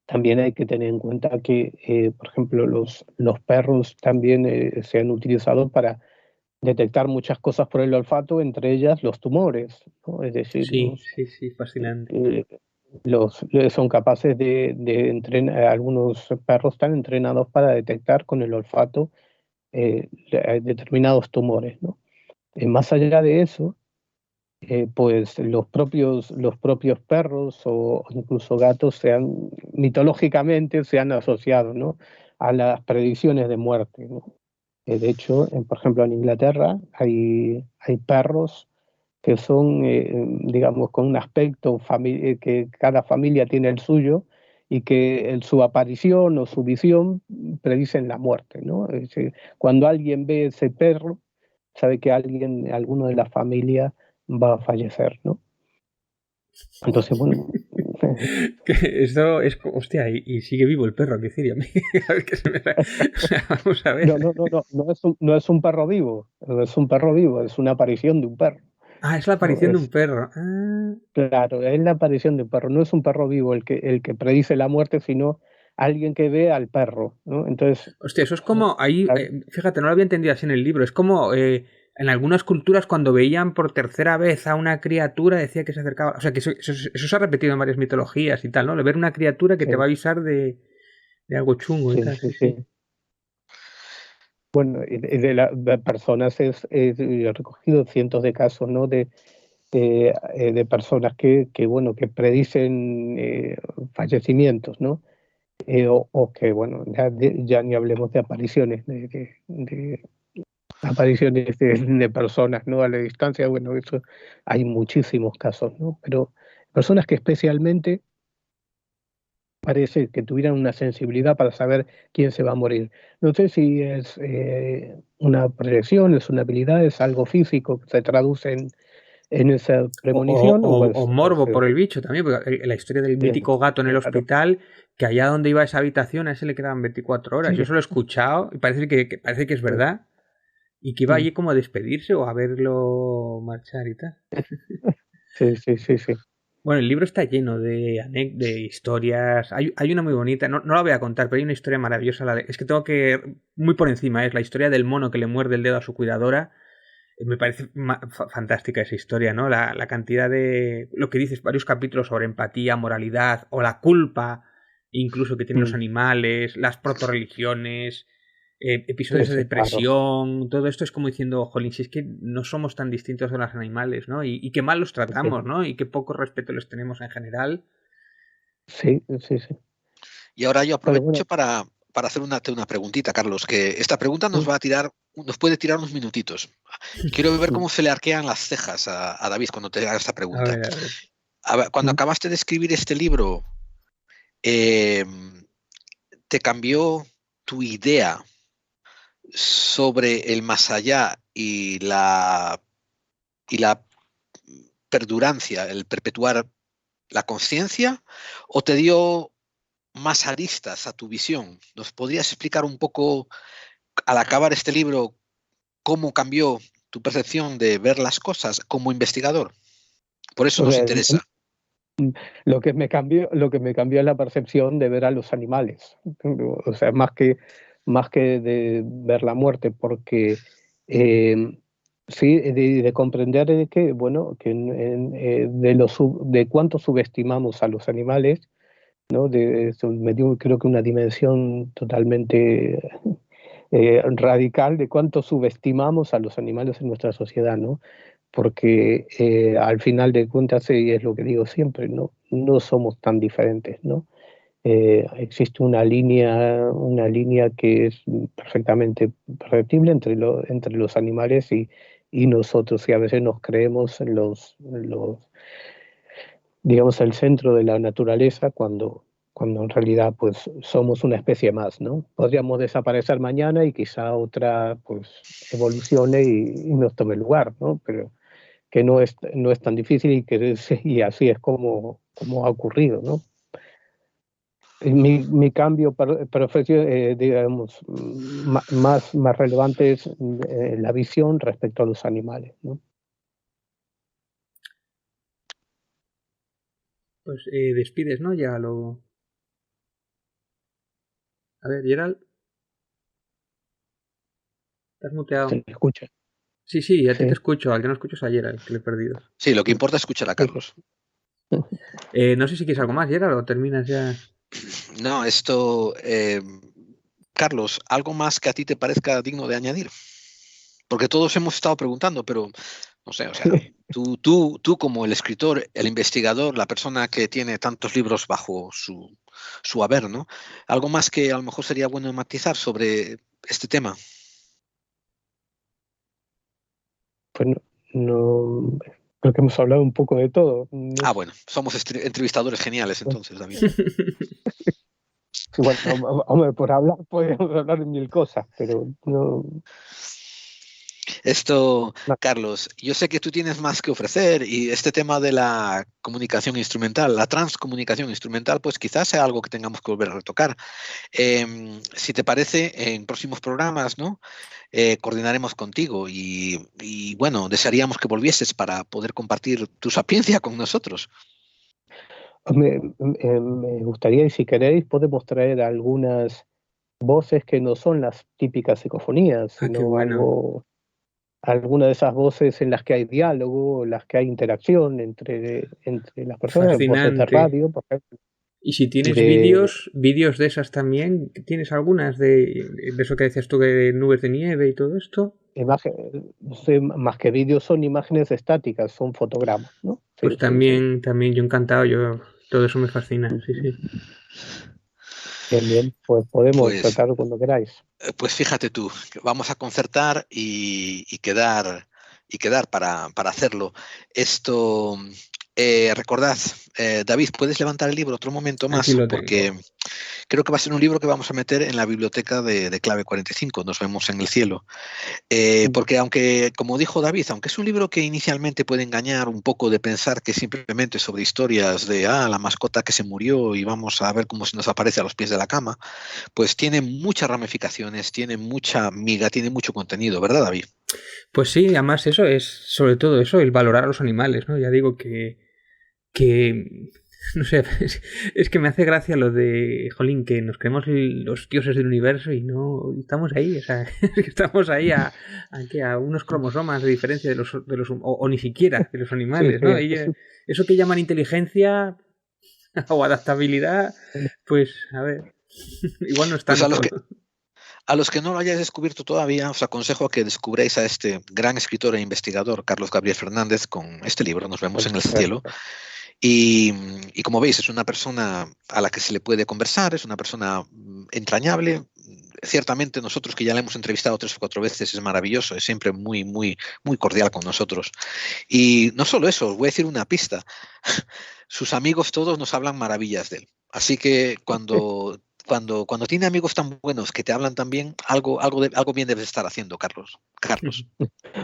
también hay que tener en cuenta que, por ejemplo, los perros también se han utilizado para detectar muchas cosas por el olfato, entre ellas los tumores, ¿no? Es decir, Sí, sí, sí, fascinante. eh, son capaces de entrenar, algunos perros están entrenados para detectar con el olfato determinados tumores, ¿no? Más allá de eso, pues los propios perros o incluso gatos mitológicamente se han asociado, ¿no?, a las predicciones de muerte, ¿no? De hecho, por ejemplo, en Inglaterra hay perros que son, digamos, con un aspecto que cada familia tiene el suyo y que en su aparición o su visión predicen la muerte, ¿no? Es decir, cuando alguien ve ese perro, sabe que alguno de la familia va a fallecer, ¿no? Entonces, bueno, Que esto es, hostia, y sigue vivo el perro, que decir, a mí, a ver qué se me da. O sea, vamos a ver. no es un perro vivo, no es un perro vivo, es una aparición de un perro, Ah, es la ¿no? aparición de un perro. Ah, Claro, es la aparición de un perro, no es un perro vivo el que predice la muerte, sino alguien que ve al perro, ¿no? Entonces, hostia, eso es como ahí, claro, fíjate, no lo había entendido así en el libro. Es como en algunas culturas cuando veían por tercera vez a una criatura decía que se acercaba. O sea, que eso se ha repetido en varias mitologías y tal, ¿no? De ver una criatura que te va a sí, avisar de algo chungo y sí, tal, sí, sí, sí. sí. Bueno, de personas yo he recogido cientos de casos, ¿no? De personas bueno, que predicen fallecimientos, ¿no? O que, bueno, ya ni hablemos de apariciones, de apariciones de personas, ¿no? A la distancia, bueno, eso hay muchísimos casos, ¿no? Pero personas que especialmente parece que tuvieran una sensibilidad para saber quién se va a morir. No sé si es una proyección, es una habilidad, es algo físico que se traduce en esa premonición O morbo por el bicho también, porque la historia del mítico gato en el claro, hospital, que allá donde iba esa habitación a ese le quedaban 24 horas. Yo sí, eso lo he escuchado y parece que es sí, verdad. Y que iba mm, allí como a despedirse o a verlo marchar y tal. sí, sí, sí, sí. Bueno, el libro está lleno de historias. Hay una muy bonita, no la voy a contar, pero hay una historia maravillosa. Es que tengo que, muy por encima, es la historia del mono que le muerde el dedo a su cuidadora. Me parece fantástica esa historia, ¿no? La cantidad de, lo que dices, varios capítulos sobre empatía, moralidad o la culpa, incluso que tienen los Mm, animales, las protorreligiones, sí, episodios de sí, claro. depresión, todo esto es como diciendo, jolín, si es que no somos tan distintos de los animales, ¿no? Y qué mal los Sí, tratamos, ¿no? Y qué poco respeto les tenemos en general. sí, sí, sí. Y ahora yo Pero bueno, aprovecho para hacer una preguntita, Carlos, que esta pregunta mm, nos puede tirar unos minutitos. Quiero ver mm, cómo se le arquean las cejas a David cuando te haga esta A pregunta. ver, a ver. A ver, cuando mm. acabaste de escribir este libro, eh, ¿te cambió tu idea sobre el más allá y la perdurancia, el perpetuar la conciencia, o te dio más aristas a tu visión? ¿Nos podrías explicar un poco, al acabar este libro, cómo cambió tu percepción de ver las cosas como investigador? Por eso O nos sea, interesa. lo que me cambió es la percepción de ver a los animales. O sea, más que de ver la muerte, porque sí, de comprender de que, bueno, que de cuánto subestimamos a los animales, ¿no? Eso me dio, creo que una dimensión totalmente radical de cuánto subestimamos a los animales en nuestra sociedad, ¿no? Porque al final de cuentas, y es lo que digo siempre, no somos tan diferentes, ¿no? Existe una línea que es perfectamente perceptible entre los animales y nosotros, y a veces nos creemos digamos, el centro de la naturaleza cuando en realidad pues somos una especie más, ¿no? Podríamos desaparecer mañana y quizá otra pues evolucione y nos tome lugar, ¿no? Pero que no es tan difícil y así es como ha ocurrido, ¿no? Mi cambio profesional, digamos, más relevante es la visión respecto a los animales, ¿no? Pues despides, ¿no? Ya lo... A ver, Gerald. ¿Te has muteado? ¿Se escucha? Sí, a ti Sí. te escucho. Al que no escucho es a Gerald, que le he perdido. Sí, lo que importa es escuchar a Carlos. No sé si quieres algo más, Gerald, o terminas ya. No, esto... Carlos, ¿algo más que a ti te parezca digno de añadir? Porque todos hemos estado preguntando, pero no sé, o sea, tú como el escritor, el investigador, la persona que tiene tantos libros bajo su haber, ¿no? ¿Algo más que a lo mejor sería bueno matizar sobre este tema? Pues no, creo que hemos hablado un poco de todo. Ah, bueno, somos entrevistadores geniales entonces, David. Bueno, hombre, por hablar podríamos hablar de 1000 cosas, pero no. Esto, Carlos, yo sé que tú tienes más que ofrecer y este tema de la comunicación instrumental, la transcomunicación instrumental, pues quizás sea algo que tengamos que volver a retocar. Si te parece, en próximos programas, ¿no? Coordinaremos contigo y, bueno, desearíamos que volvieses para poder compartir tu sapiencia con nosotros. Me gustaría, y si queréis, podemos traer algunas voces que no son las típicas psicofonías, Qué sino bueno. alguna de esas voces en las que hay diálogo, en las que hay interacción entre las personas, voces de Fascinante. radio, por ejemplo. Y si tienes De vídeos de esas también, ¿tienes algunas de eso que decías tú, de nubes de nieve y todo esto? más que vídeos, son imágenes estáticas, son fotogramas, ¿no? Sí, Pues sí, sí. también yo encantado, todo eso me fascina, sí. Bien, pues podemos Pues, tratarlo cuando queráis. pues fíjate tú, que vamos a concertar y quedar para hacerlo. Esto, recordad, David, ¿puedes levantar el libro otro momento Aquí más? lo Porque tengo. creo que va a ser un libro que vamos a meter en la biblioteca de Clave 45. Nos vemos en el cielo. Porque aunque, como dijo David, aunque es un libro que inicialmente puede engañar un poco de pensar que simplemente sobre historias de la mascota que se murió y vamos a ver cómo se nos aparece a los pies de la cama, pues tiene muchas ramificaciones, tiene mucha miga, tiene mucho contenido, ¿verdad, David? Pues sí, además eso es, sobre todo eso, el valorar a los animales, ¿no? Ya digo que no sé, es que me hace gracia lo de, jolín, que nos creemos los dioses del universo y no estamos ahí, o sea, estamos ahí a unos cromosomas de diferencia de los o ni siquiera de los animales, ¿no? Y, eso que llaman inteligencia o adaptabilidad, pues a ver, igual no es Pues tanto. a los que no lo hayáis descubierto todavía, os aconsejo que descubráis a este gran escritor e investigador, Carlos Gabriel Fernández, con este libro, Nos vemos en el cielo. Y como veis, es una persona a la que se le puede conversar, es una persona entrañable. Ciertamente nosotros que ya le hemos entrevistado 3 o 4 veces es maravilloso, es siempre muy, muy, muy cordial con nosotros. Y no solo eso, os voy a decir una pista. Sus amigos todos nos hablan maravillas de él. Así que cuando tiene amigos tan buenos que te hablan tan bien, algo bien debes estar haciendo, Carlos.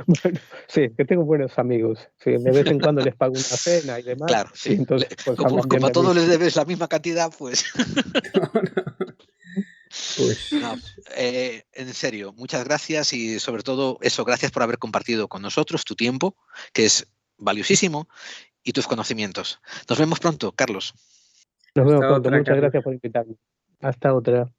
Bueno, sí, que tengo buenos amigos. Sí, de vez en cuando les pago una cena y demás. Claro, sí. Y entonces, pues hablan bien Como a de mí. todos les debes la misma cantidad, pues. Pues No, en serio, muchas gracias y sobre todo eso, gracias por haber compartido con nosotros tu tiempo, que es valiosísimo, y tus conocimientos. Nos vemos pronto, Carlos. Nos vemos hasta pronto. otra, Muchas Carlos. gracias por invitarme. Hasta otra.